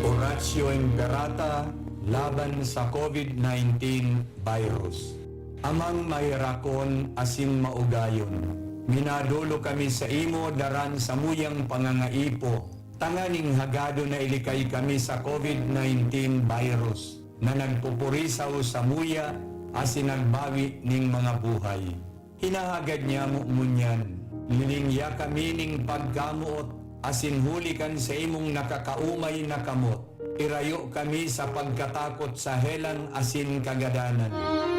Oratio Imperata laban sa COVID-19 virus. Amang mayrakon asin maugayon. Minadulo kami sa imo daran sa muyang pangangaipo. Tanganing hagado na ilikay kami sa COVID-19 virus na nagpupurisaw sa muya asin nagbawi ning mga buhay. Hinahagad niya mo munyan. Lilingya kami ning pagkamuot asin hulikan sa imong nakakaumay na kamot. Irayo kami sa pagkatakot sa helan asin kagadanan.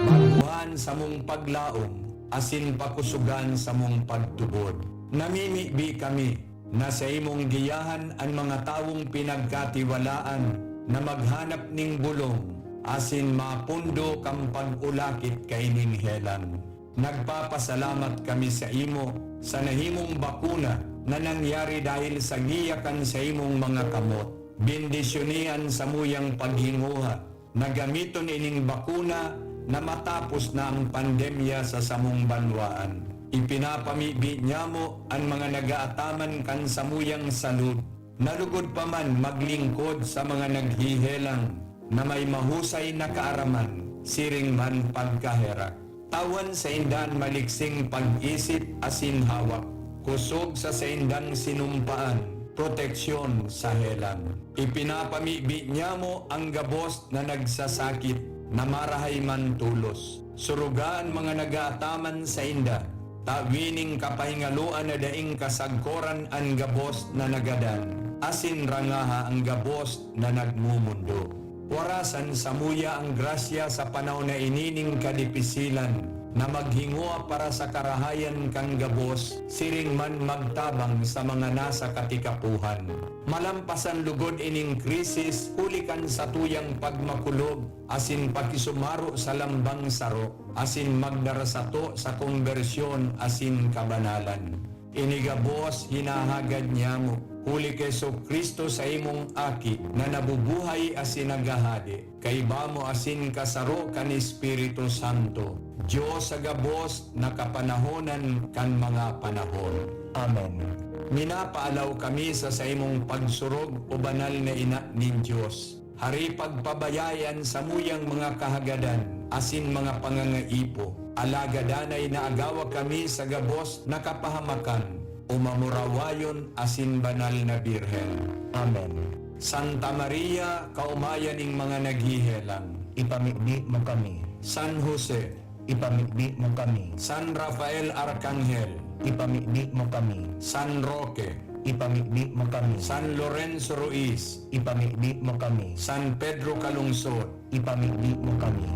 Baguhan sa mong paglaom, asin pakusugan sa mong pagtubod. Namimibi kami na sa imong giyahan ang mga tawong pinagkatiwalaan na maghanap ning bulong, asin mapundo kang pag-ulakit kay ning helan. Nagpapasalamat kami sa imo sa nahimong bakuna na nangyari dahil sa giyakan sa imong mga kamot. Bendisyonian sa muyang paghinguha na gamiton ining bakuna na matapos na ang pandemya sa samong banwaan. Ipinapamibi niya mo ang mga nagaataman kan sa muyang salud. Nalugod pa man maglingkod sa mga naghihelang na may mahusay na kaaraman, siring man pagkaherak. Tawan sa indan maliksing pag-isip asin hawak. Kusog sa indang sinumpaan, proteksyon sa helan. Ipinapamibi niya mo ang gabos na nagsasakit na marahay man tulos. Surugaan mga nagaataman sa inda. Tawining kapahingaluan na daing kasagkoran ang gabos na nagadan. Asin rangaha ang gabos na nagmumundo. Warasan sa muya ang grasya sa panahon na inining kadipisilan na maghingoa para sa karahayan kang gabos, siring man magtabang sa mga nasa katikapuhan. Malampasan lugod ining krisis, hulikan sa tuyang pagmakulog, asin pakisumaro sa lambang saro, asin magdarasato sa konbersyon, asin kabanalan. Inigabos, hinahagad niya mo, huli kay Kristo sa imong aki, na nabubuhay asin nagahadi, kay bamo asin kasaro kan Espiritu Santo. Diyos sa gabos na kapanahonan kan mga panahon. Amen. Minapaalaw kami sa imong pagsurog o banal na ina nin Diyos. Hari pagpabayayan sa muyang mga kahagadan, asin mga pangangaipo. Alagadanay na agawa kami sa gabos na kapahamakan, umamurawayon asin banal na Birhen. Amen. Santa Maria, kaumayaning mga naghihelang, ipamigdi mo kami. San Jose, ipamigdi mo kami. San Rafael Arcangel, ipamigdi mo kami. San Roque, ipamigdi mo kami. San Lorenzo Ruiz, ipamigdi mo kami. San Pedro Calungsod, ipamigdi mo kami.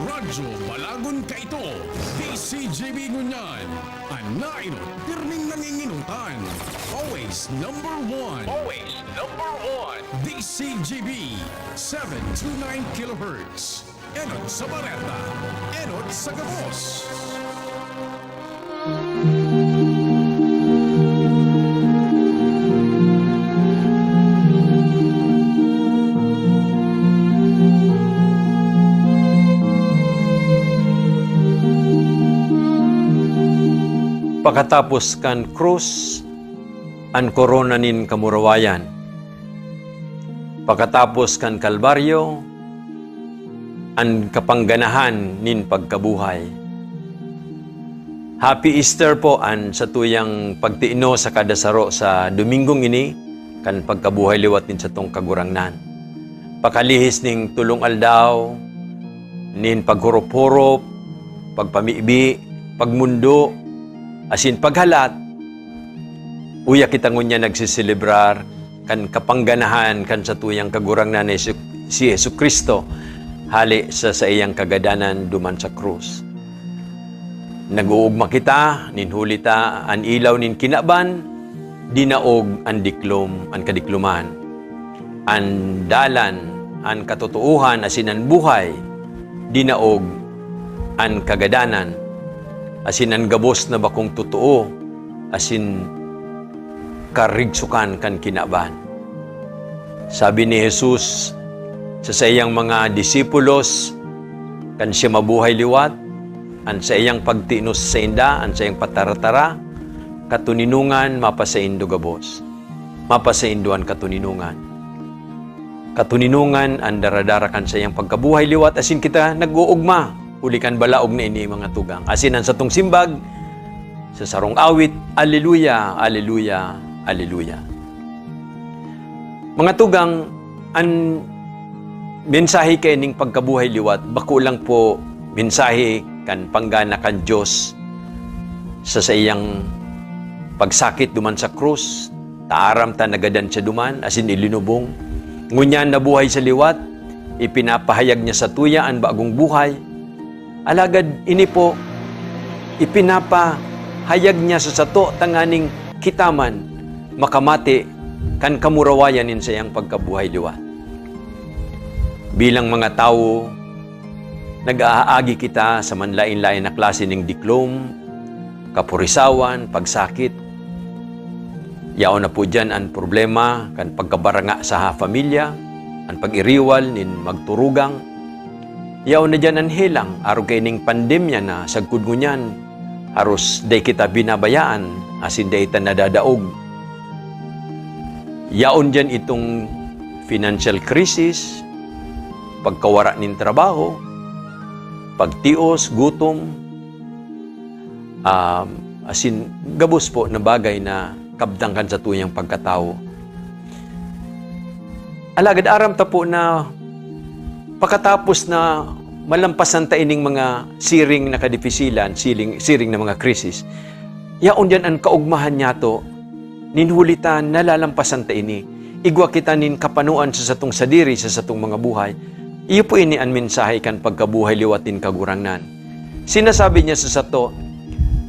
Radyo Balagon Kaito, DCGB Ngunyan, Anaino, pirming nanginginutan. Always number one. Always number one. DCGB, 729 kHz. Enot sa Bareta, Enot sa Gabos. Pagkatapos kan krus, an korona nin kamurawayan. Pagkatapos kan kalbaryo, an kapangganahan nin pagkabuhay. Happy Easter po an sa tuyang pagtiino sa kadasaro sa Domingong ini, kan pagkabuhay liwat nin sa tong kagurangnan. Pakalihis ning tulong aldaw, nin paghurup-hurup, pagpamibi, pagmundo, asin paghalat, uya kita ngunya nagsiselebrar kan kapangganahan kan sa tuyang kagurangnan ni si Jesu Kristo hali sa iyang kagadanan duman sa krus. Nag-uugma kita, ninhuli ta, an ilaw nin kinaban, dinaog an diklom, an kadikluman. An dalan, an katotouhan, asin an buhay, dinaog an kagadanan. Asin ang gabos na bakong totoo, asin karigsukan kan kinaban. Sabi ni Jesus sa iyang mga disipulos, kan siya mabuhay liwat, an sa iyang pagtinos sa inda, an sa iyang pataratara, katuninungan mapasaindo gabos. mapasainduan katuninungan. Katuninungan ang daradarakan sa iyang pagkabuhay liwat, asin kita nag-uugma, ulikan balaog na ini mga tugang. Asin ang satong simbag, sa sarong awit, Alleluia, Alleluia, Alleluia. Mga tugang, ang mensahe kay ning pagkabuhay liwat, bako lang po mensahe kan panggana kan Diyos sa iyang pagsakit duman sa krus, taaram ta nagadan siya duman, asin ilinubong. Ngunyan na buhay sa liwat, ipinapahayag niya sa tuya ang bagong buhay. Alagad ini po, ipinapahayag niya sa sato tanganing kitaman, makamati, kan kamurawayanin sa iyang pagkabuhay liwat. Bilang mga tao, nag-aagi kita sa manlain-lain na klase ng diklom, kapurisawan, pagsakit. Yaon na po dyan ang problema, kan pagkabaranga sa pamilya, ang pag-iriwal, nin magturugang. Yaon na dyan ang hilang, araw kay ning pandemya na sagkod ngunyan, haros day kita binabayaan, asin day ita nadadaog. Yaon dyan itong financial crisis, pagkawara nin trabaho, pagtios, gutom, asin gabos po na bagay na kabdang kan sa tuyang pagkatao. Alagad aram ta po na pagkatapos na malampasan ta ining mga siring na kadipisilan, siring na mga krisis, yaon dyan ang kaugmahan niya to, ninhulitan, nalalampasan ta ini, igwa kita nin kapanuan sa satong sadiri, sa satong mga buhay. Iyo po ini ang mensahe kan pagkabuhay liwatin kagurangnan. Sinasabi niya sa sato,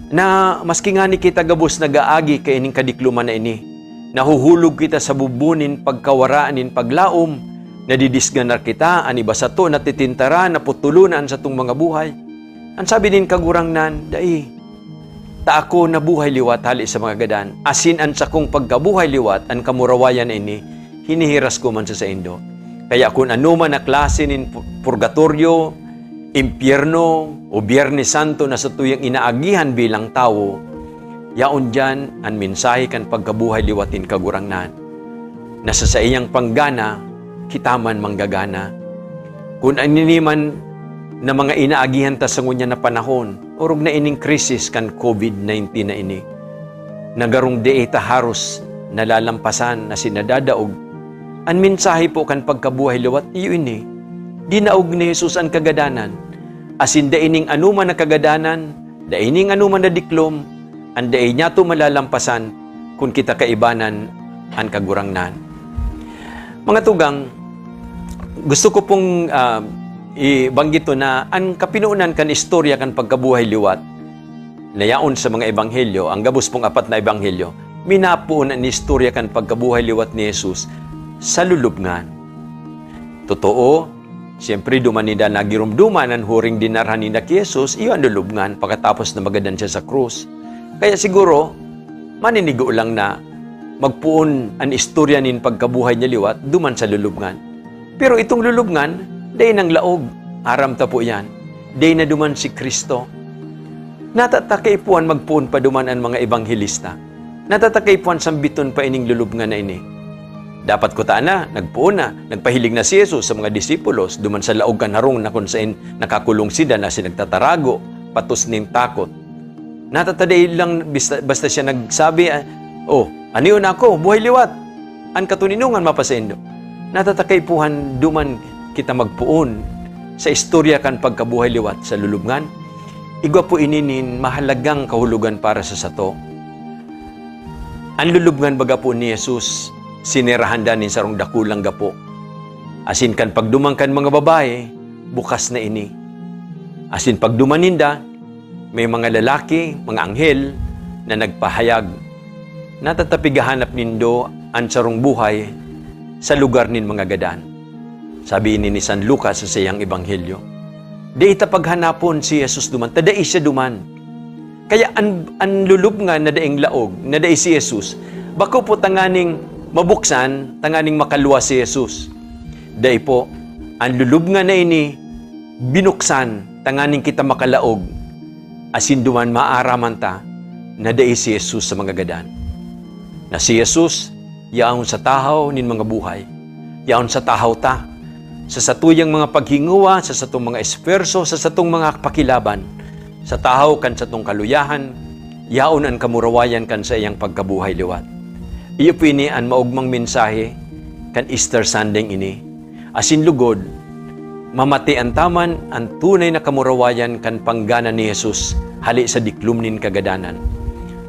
na maski nga ni kita gabos nag-aagi kay ining kadikluman na ini, nahuhulog kita sa bubunin, pagkawaraanin, paglaom, nadidisganar kita, aniba sa to, natitintara, naputulunan sa tong mga buhay. Ang sabi din kagurangnan, dai, ta ako nabuhay liwat hali sa mga gadan, asin an sa kong pagkabuhay liwat, ang kamurawayan na ini, hinihiras ko man sa indo. Kaya kung anuman na klase nin purgatorio, impyerno o Biyernes Santo na sa tuyang inaagihan bilang tao, yaon dyan ang mensahe kan pagkabuhay liwatin kagurangnan. Nasa sa iyang panggana, kitaman manggagana. Kung aniniman na mga inaagihan ta sa ngunya na panahon, urog na ining krisis kan COVID-19 na ini, nagarong deeta haros nalalampasan na sinadadaog, ang mensahe po kan pagkabuhay liwat, iyo ini, dinaog ni Jesus ang kagadanan, asin daining anuman na kagadanan, daining anuman na diklom, ang dain niya to malalampasan kung kita kaibanan ang kagurangnan. Mga tugang, gusto ko pong ibanggit to na ang kapinuunan kan istorya kan pagkabuhay liwat, nayaon sa mga ebanghelyo, ang gabos pong 4 na ebanghelyo, minapuon ang istorya kan pagkabuhay liwat ni Jesus sa lulubngan. Totoo, siyempre dumanida nagirumduman ang huring dinarhan ni Jesus, iyo ang lulubngan pagkatapos na magadan siya sa krus. Kaya siguro, maninigo lang na magpuon ang istorya nin pagkabuhay niya liwat duman sa lulubngan. Pero itong lulubngan, day ng laog, aram ta po yan, day na duman si Kristo. Natatakaipuan magpuon pa duman ang mga ebanghelista. Natatakaipuan sambiton pa ining lulubngan na ini. Dapat ko na, nagpuon na, nagpahilig na si Jesus sa mga disipulos, duman sa laog kan harong na kung saan nakakulong sida na sinagtatarago, patos ning takot. Natataday lang basta siya nagsabi, oh, ano yun ako, buhay liwat, ang katuninungan mapasendo. Natatakaipuhan duman kita magpuon sa istorya kan pagkabuhay liwat sa lulubngan. Igwa po ininin mahalagang kahulugan para sa sato. Ang lulubngan baga po ni Jesus, sinirahan danin sarong dakulang gapo. Asin kan pagdumangkan mga babae, bukas na ini. Asin pagdumaninda, may mga lalaki, mga anghel na nagpahayag. Natatapigahanap nindo ang sarong buhay sa lugar nin mga gadan. Sabi ni San Lucas sa siyang ebanghelyo, di itapaghanapon si Jesus duman, tadai siya duman. Kaya ang lulubngan na daing laog, na dai si Jesus, bako po tanganing mabuksan, tanganing makalwa si Jesus. Dahil po, ang lulubngan na ini, binuksan, tanganing kita makalaog, asin duman maaraman ta, na dahil si Jesus sa mga gadan. Na si Jesus, yaon sa tahaw nin mga buhay. Yaon sa tahaw ta, sa satuyang mga paghinguwa, sa satong mga esperso, sa satong mga pakilaban, sa tahaw kan satong kaluyahan, yaon ang kamurawayan kan sa iyang pagkabuhay liwat. Iyo pini ang maugmang mensahe kan Easter Sunday ini. Asin lugod, mamati ang taman ang tunay na kamurawayan kan panggana ni Jesus hali sa diklum nin kagadanan.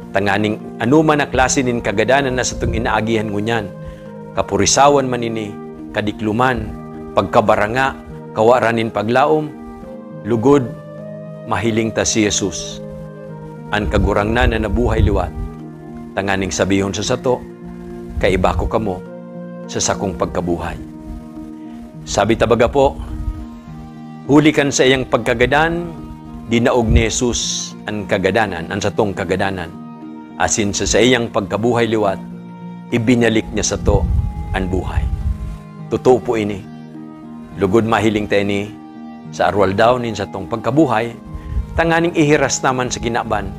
Tanganing anuman na klase nin kagadanan na sa itong inaagihan ngunyan, kapurisawan man ini, kadikluman, pagkabaranga, kawaranin paglaom, lugod, mahiling ta si Jesus. Ang kagurangnan na nabuhay liwat, tanganing sabihon sa sato, kaiba ko kamo sa sakong pagkabuhay. Sabi tabaga po, huli kan sa iyang pagkagadan, dinaog ni Jesus ang kagadanan, ang satong kagadanan. Asin sa iyang pagkabuhay liwat, ibinalik niya sa to ang buhay. Totoo po ini. Lugod mahiling tayo ni sa arwal daw nin sa tong pagkabuhay, tanganing ihiras naman sa kinaban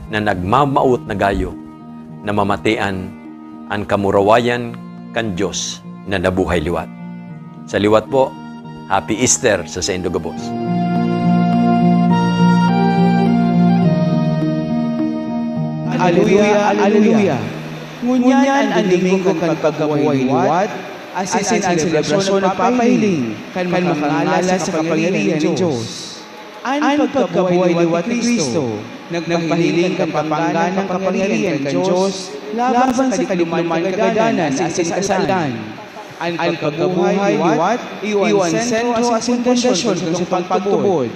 na nagmamaot na gayo na mamatian ang kamurawayan kan Diyos na nabuhay liwat. Sa liwat po, Happy Easter sa Saint Dugabos. Alleluia, alleluia. Ngunyan ang Domingo kan pagkabuhay liwat, asin ang selebrasyon ng papahiling, kan makangala sa kapangyarihan ng Diyos. Ang pagkabuhay liwat ni Kristo, nagpahiling kan papanggan ng kapangyarihan ng Diyos, laban sa kadikluman kagadanan asin kasalan. Ang pagkabuhay liwat, iwan sentro asin pundasyon sa pagpagtubod.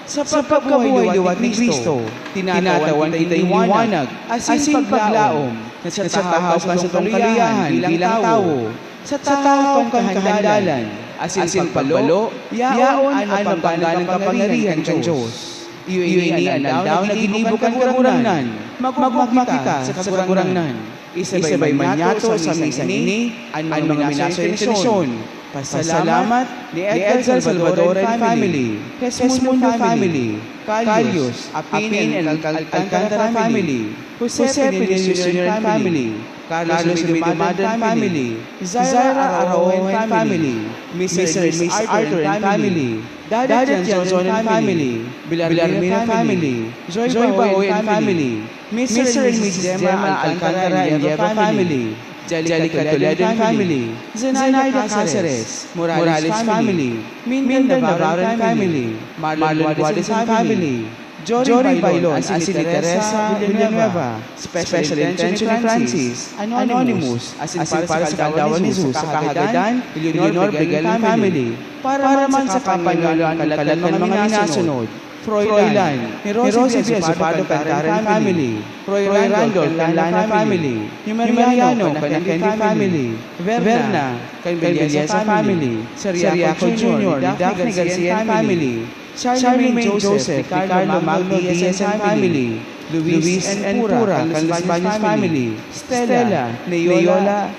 Sa pagkabuhay liwat ni Kristo, tinatawan kita liwanag, asin paglaom, na sa tahaw ka sa kaluyahan bilang tao, sa tahaw kang kahandalan, asin pagpalo, yaon ang pagganang kapangyarihan ng Diyos. Iyo'y ang daw na ginibok ang kagurangnan, magmagma kita sa kagurangnan. Isabay manyato sa misang ini, ang mga minasyon, pasalamat ni Edgar Salvador and family, Hesmundo family, Calius, Apin and Alcantara family, Jose Pinillos Jr. and family, Carlos Lumidumadan family, Zaira Araojo and family, Mr. and Miss Arthur and family, Dadat Johnson and family, Bilarmina family, Joy Baoy and family, Mr. and Mrs. Gemma Alcantara and Yeva family, Jalica Toledo and family, Zenaida Caceres, Morales family, Mindan Navarro and family, Marlon Guades and family, Jory Bailon, Asin Teresa Villanueva, Special Intention ni Francis, Anonymous, Asin para sa Kaldawan ni Jesus, sa Kahagadan, Leonor Bigel and family, para man sa kapangalan kalatan ng mga nasunod, Froilan, ni Rosie Villasupado Cantara family, Roy Randolph Canlana family, ni Mariano Canandi family, Verna Canbeliesa family, Seriaco Jr., Daphne Garcia family, Charlemagne Joseph, Ricardo Magno Diaz and family, Luis and Pura Canlas family, Stella Neyola,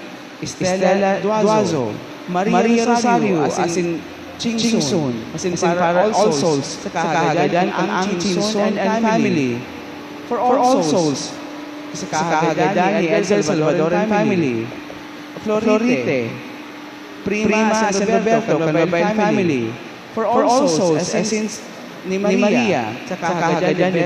Estela Duazo, Maria Rosario, asin Chingson, asin para All Souls, sa Kahagadan ang Chingson and family. For All Souls, sa Kahagadan ni Edgar Salvador and family. Florite, Prima San Roberto Canlabayan family. For All Souls, asin ni Maria, sa Kahagadan ni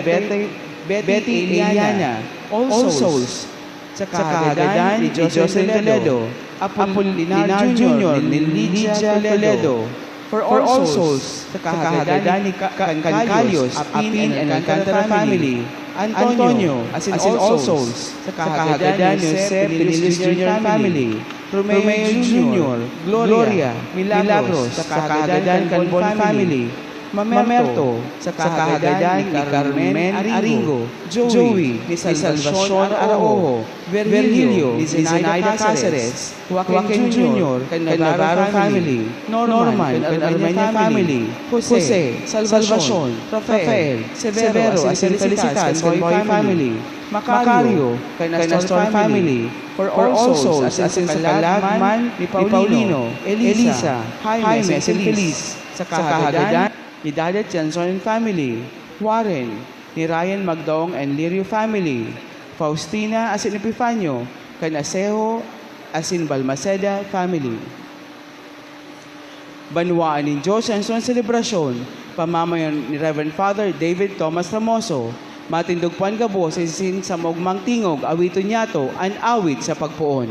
Betty Eliana. All Souls, sa Kahagadan ni Jocelyn Toledo. Apolinar Jr. ni Lydia Toledo. For All Souls, sa Kahagadan ni Cancalios, Apin and Alcantara family, Antonio, asin All Souls, sa Kahagadan ni Jose Pinillos Jr. family, Romeo Jr., Gloria, Milagros, sa Kahagadan Canbon family, Mamerto, sa Kahagadan ni Carmen Aringo, Joey, ni Salvacion Araojo, Virgilio, ni Zenaida Caceres, Joaquin Jr., Navarro family, Norman, Armenia family, Jose, Salvacion, Rafael, Severo, asin Felicitas, Convoy family, Macario, Canastor family, For All Souls, asin sa Kalagman ni Paulino, Elisa, Jaime, asin Feliz, sa Kahagadan ni Dadat Johnson family, Warren, ni Ryan Magdong and Lirio family, Faustina asin Epifanio, Canasejo as in Balmaceda family. Banwaan ng Diyos ang suwan selebrasyon, pamamayan ni Reverend Father David Thomas Ramoso, matindugpuan gabo sa isin sa maugmang tingog, awiton yato, an awit sa pagpuon.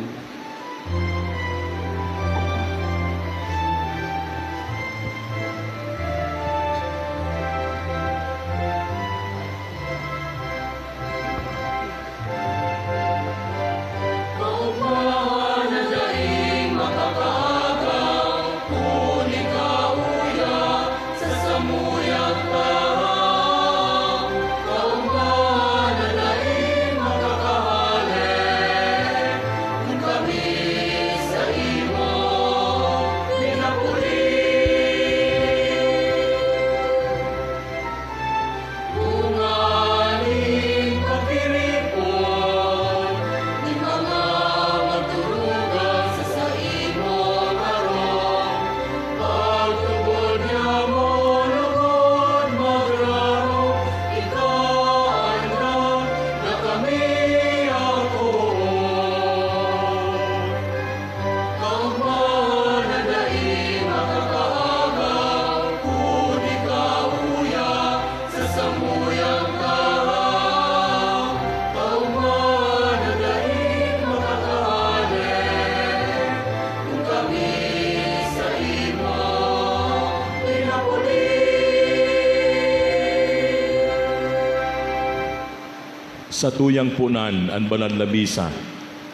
Sa tuyang punan an banal na misa,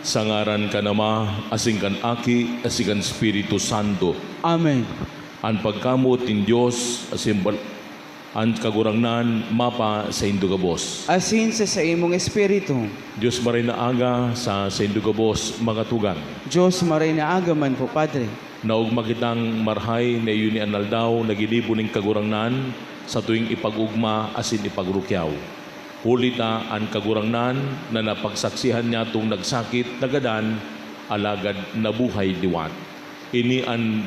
sa ngaran ka nama, asing kan aki, asing kan Espiritu Santo. Amen. An pagkamot in Diyos, an kagurangnan, mapa sa indugabos. Asin sa imong espiritu, Diyos maray na aga sa indugabos mga tugang. Diyos maray na agaman po, Padre. Naug makitang marhay na iyon ni Analdaw, nagilibo ng kagurangnan sa tuwing ipagugma asin ipagrukyaw. Hulita ang kagurangnan na napagsaksihan niya itong nagsakit, nagadan, alagad nabuhay liwat. Ini ang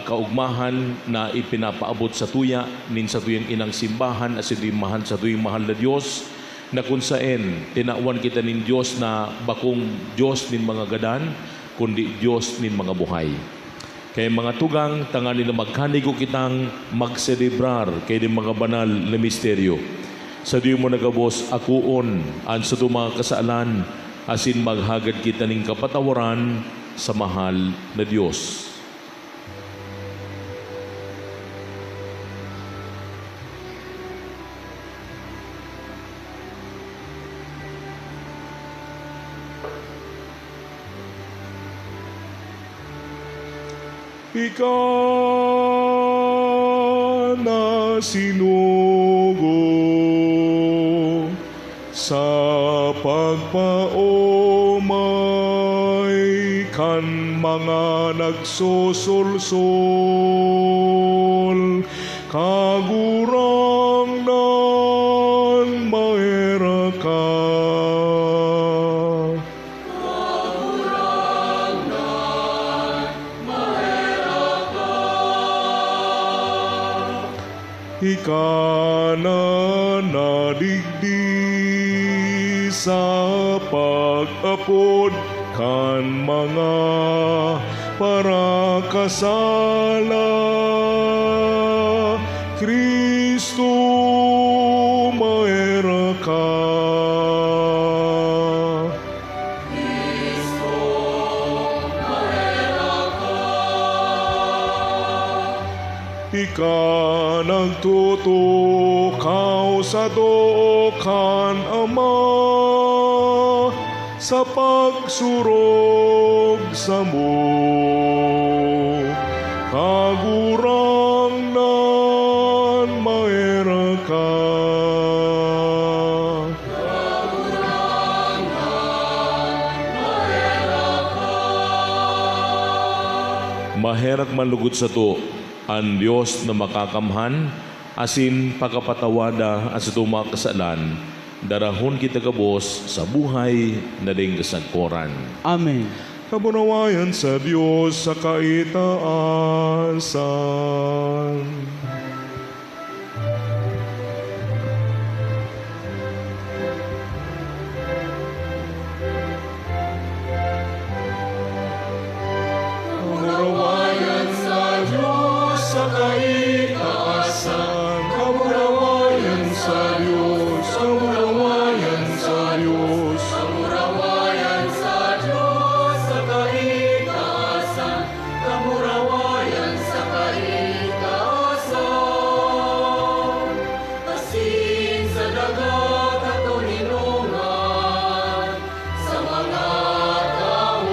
kaugmahan na ipinapaabot sa tuya, nin sa tuyang inang simbahan, as mahal sa tuyang mahal na Diyos, na kung saan tinawan kita nin Diyos na bakong Diyos nin mga gadan, kundi Diyos nin mga buhay. Kaya mga tugang, tangan nila magkanigo kitang magselebrar kay din mga banal na misteryo. Sa diyo mo nagabos, akuon, ang sa mga kasaalan, asin maghagad kita ning kapatawaran sa mahal na Diyos. Ikaw na sinugo sa pagpaomay kan mga nagsusulsul kagurang nan mahera ka. Ika na nadigdi sa pag-apod kan mga parakasala. Kristo mahera ka. Ika nagtutukaw sa kan Ama sa pagsurog sa mo. Kagurang nan mahera ka. Maherak manlugod sa to ang Diyos na makakamhan, asin pagkapatawada at sa tumakasalan, darahon kita kabos sa buhay na ding kasagkoran. Amen. Kabunawayan sa Diyos sa kaitaasan. Diyos. Kamurawayan sa Diyos sa kaitaasan, kamurawayan sa kaitaasan. Asin sa dagat at tuninungan, sa mga taong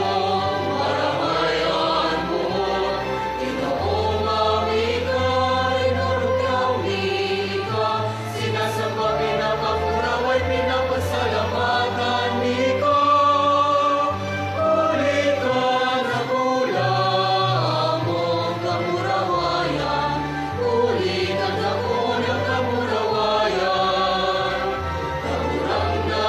maramayan mo. Inoong amikay, narukyaw ika, sinasamba pinapakuraway, pinapasalamatan ika. Ulit ka na kulang mong kamurawayan, ulit ang nakulang kamurawayan. Kamurang na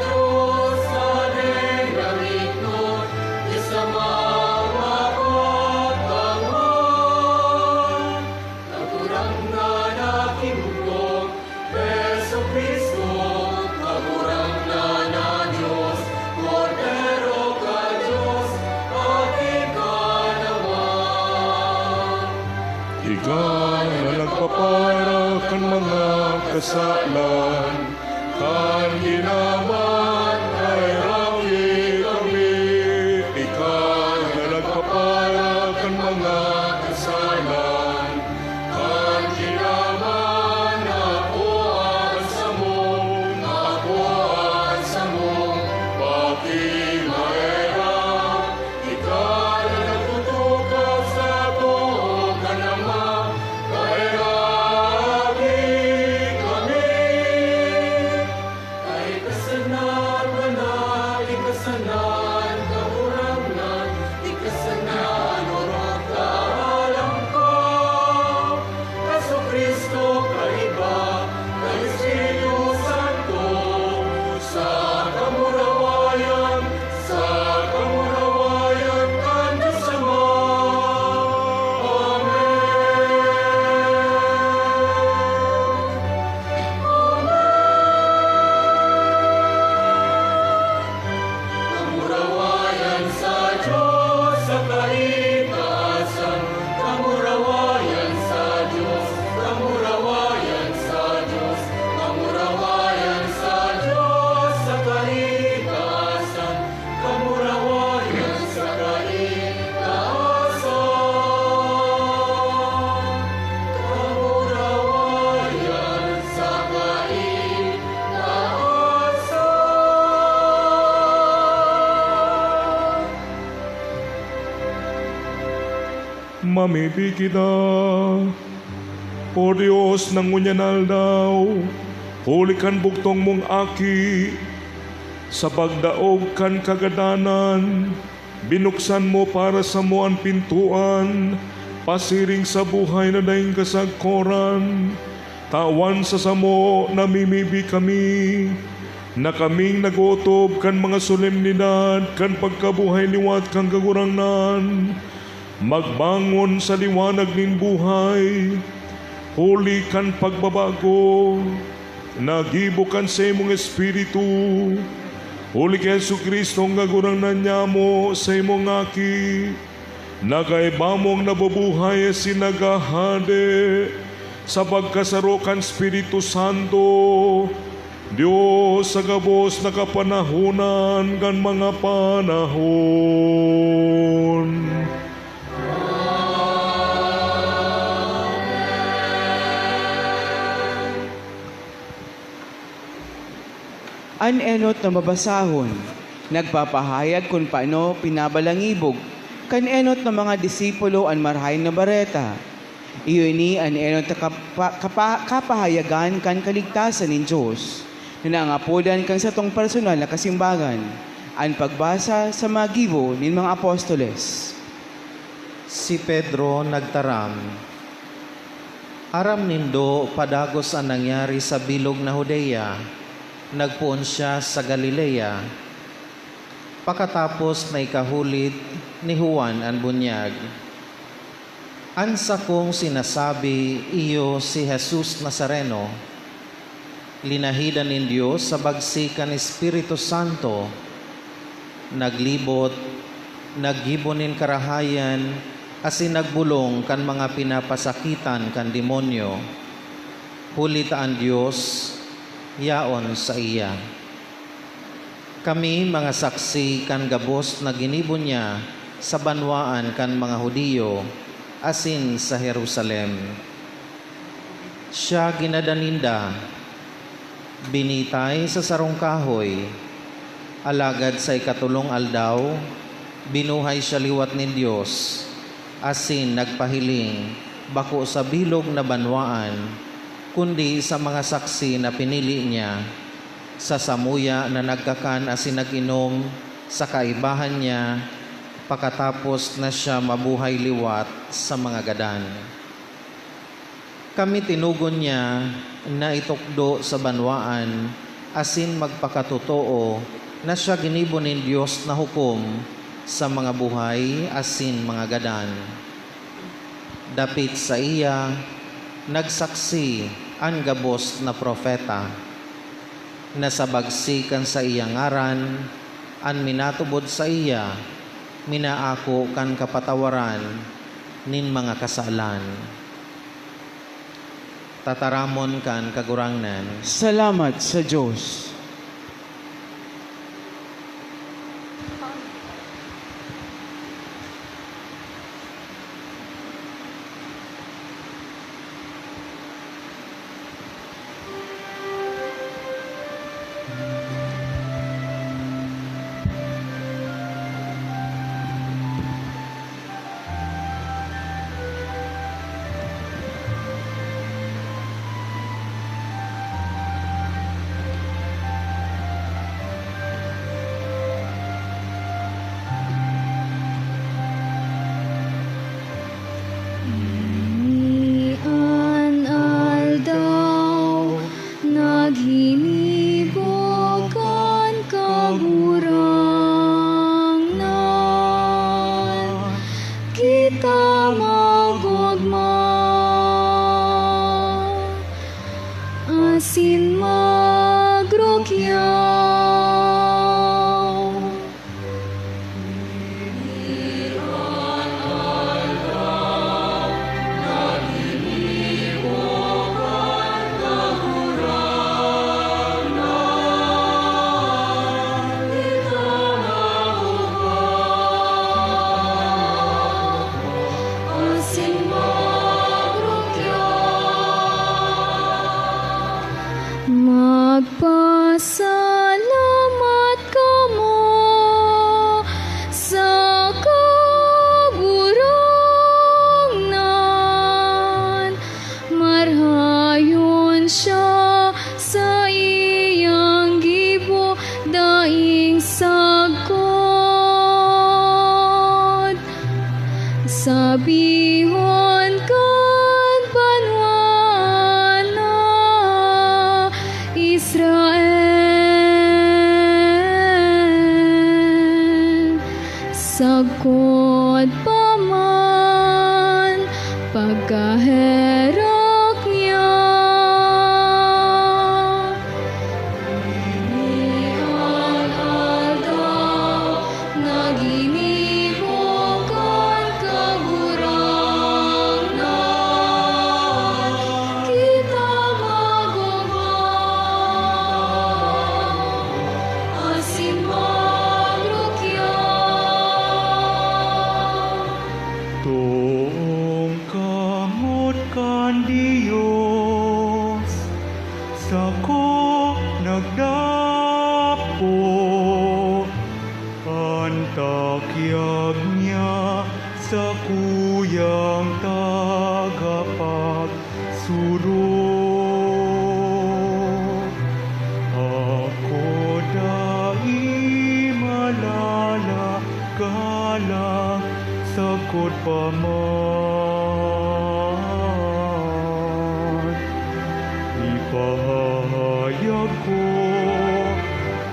Diyos sa langit nun, isa mamapatangan. Kamurang na kimugtong, Yesu Kristo, kamurang na Diyos, Kordero ka Diyos, at ikaw naman. Ikaw na nagpapara kan mga kasalan, kan ginaman ay rawi kami. Ikaw na nagpapara kan mga kasalan, kan ginaman ako sa mo, pati maera. Ikaw na nagtutukap sa tuong kanama, kairagi kami. Kay kasanan banal, ikasanan kaburangan, ikasanan orot kaalam ko. Yesu Kristo kaiba, kay Espiritu Santo, sa kamurawayan kan Diyos Ama. Kamurawayan sa Diyos sa kaitaasan, kamurawayan sa Diyos, kamurawayan sa Diyos, kamurawayan sa Diyos sa kaitaasan, kamurawayan sa kaitaasan, kamurawayan sa kaitaasan. Mamibig kita, O Diyos ng unyanal daw, hulikan buktong mong aki, sa pagdaog kan kagadanan, binuksan mo para sa mo ang pintuan, pasiring sa buhay na daing kasagkoran, tawan sa samo namimibi kami, na kaming nagotob kan mga solemnidad, kan pagkabuhay liwat kang kagurangnan, magbangon sa liwanag ning buhay, huli kan pagbabago, nagibukan sa imong espiritu, huli kay Yesu Kristo ang kagurangnan niya mo sa imong aki, nagaibamong nabubuhay sinagahade, sa pagkasarokan Espiritu Santo, Diyos sa gabos na kapanahunan kan mga panahon. An-enot na mabasahon, nagpapahayag kung paano pinabalangibog, kan-enot ng mga disipulo an marhay na bareta. Iyon ni an-enot na kapahayagan kan kaligtasan ng Diyos, na nangapudan kan sa tong personal na kasimbagan, ang pagbasa sa mga gibo ng mga apostoles. Si Pedro nagtaram, aram nindo padagos ang nangyari sa bilog na Judea, nagpuon siya sa Galilea. Pakatapos na ikahulit ni Juan ang bunyag. Ansa kong sinasabi, iyo si Jesus Nazareno, linahidan ng Diyos sa bagsikan Espiritu Santo, naglibot, naggibonin karahayan, asin nagbulong kan mga pinapasakitan kan demonyo. Hulita ang Diyos, yaon sa iya. Kami mga saksi kan gabos na ginibo niya sa banwaan kan mga Hudiyo asin sa Jerusalem. Siya ginadaninda, binitay sa sarong kahoy, alagad sa ikatulong aldaw, binuhay siya liwat ni Diyos, asin nagpahiling, bako sa bilog na banwaan, kundi sa mga saksi na pinili niya, sa samuya na nagkakan asin nag-inom sa kaibahan niya, pakatapos na siya mabuhay liwat sa mga gadan. Kami tinugon niya na itukdo sa banwaan, asin magpakatotoo na siya ginibo ni Diyos na hukom sa mga buhay asin mga gadan. Dapit sa iya, nagsaksi ang gabos na propeta, nasabagsikan sa iyang ngaran, an minatubod sa iya, minaako kan kapatawaran, nin mga kasalan. Tataramon kan kagurangnan. Salamat sa Diyos. Ian aldaw naghinibokan kagurangnan, kita magugma asin magrukyaw. Magpasalamat kamo sa kagurangnan, marhayon siya sa iyang gibo daing sagkod, sabihon kag banwan na Israel, sagkod pa man pagkaherok niya. Iyan aldaw naginibokan kagurangnan, kita magugma asin magrukyaw. Tuong kamot kan Diyos, sako nagdapo, antakyag niya sa kuyang tagapagsuro. Ako dai malalagalang sagkod paman. Ipahayag ko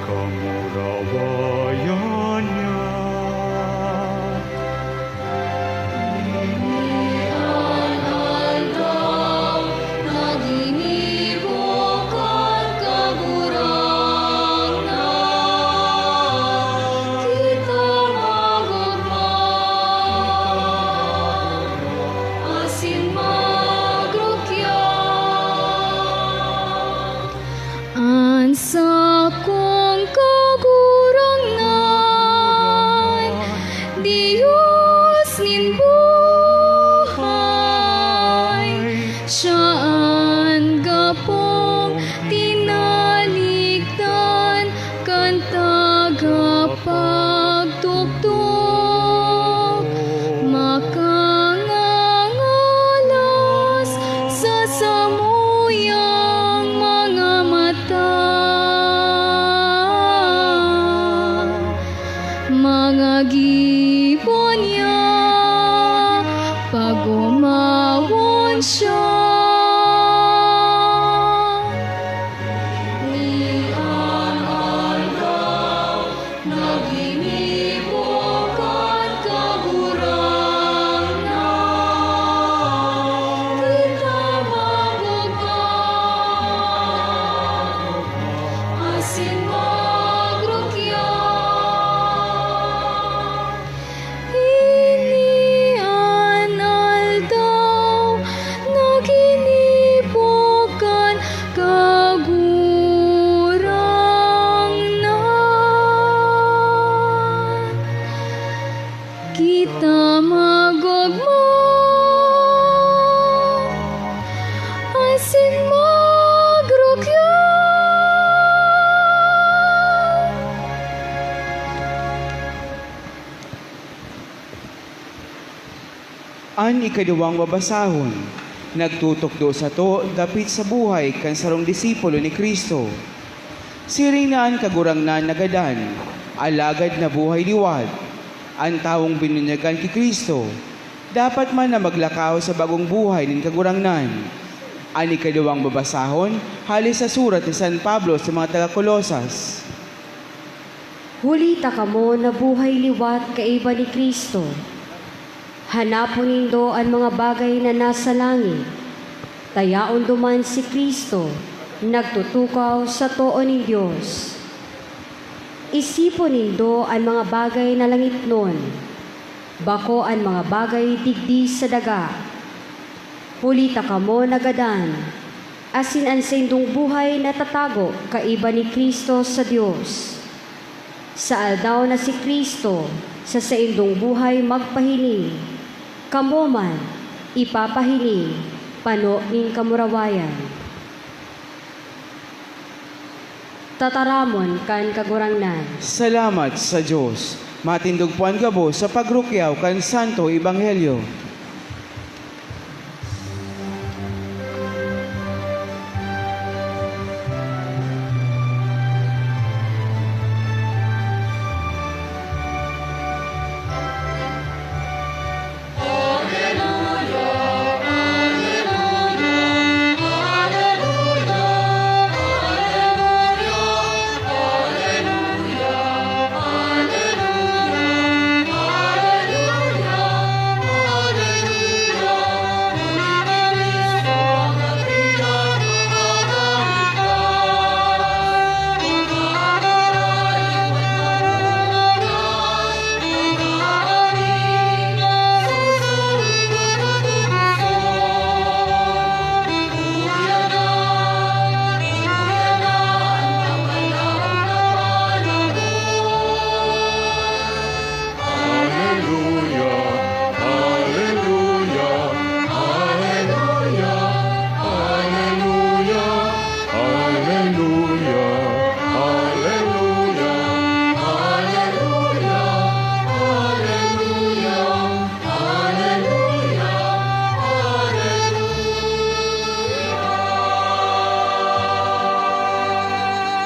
kamurawayan niya. Iyan aldaw naginibokan kagurangnan, kita magugma pagtuktok, makangangalas sa samuyang mga mata. Mga gipon niya, pag umawon siya, ni ang aldaw, naginipok at kaburang na kita magugang, asin magrukya. Inian aldaw, naginipokan kagurang na kita magugma, asin magrukya. An ikaduwang babasahon, nagtutok do sa to, dapit sa buhay kan sarong disipulo ni Kristo. Siring na an kagurangnan nagadan, alagad na buhay liwat, ang taong binunyagan ki Kristo, dapat man na maglakaw sa bagong buhay nin kagurangnan. An ikaduwang babasahon, halis sa surat ni San Pablo sa mga taga-Kolosas. Hulita kamo na buhay liwat kaiba ni Kristo. Hanapon nindo ang mga bagay na nasa langit. Tayaon duman si Kristo, nagtutukaw sa too ni Diyos. Isipon nindo ang mga bagay na langit nun, bako ang mga bagay digdi sa daga. Hulita kamo nagadan, asin ang sindong buhay na tatago kaiba ni Kristo sa Diyos. Sa aldaw na si Kristo, sa saindong buhay magpahiling, kamo man ipapahiling, pano ning kamurawayan. Tataramon kan kagurangnan. Salamat sa Diyos. Matindugpuan kabo sa pagrukyaw kan Santo Ebanghelyo.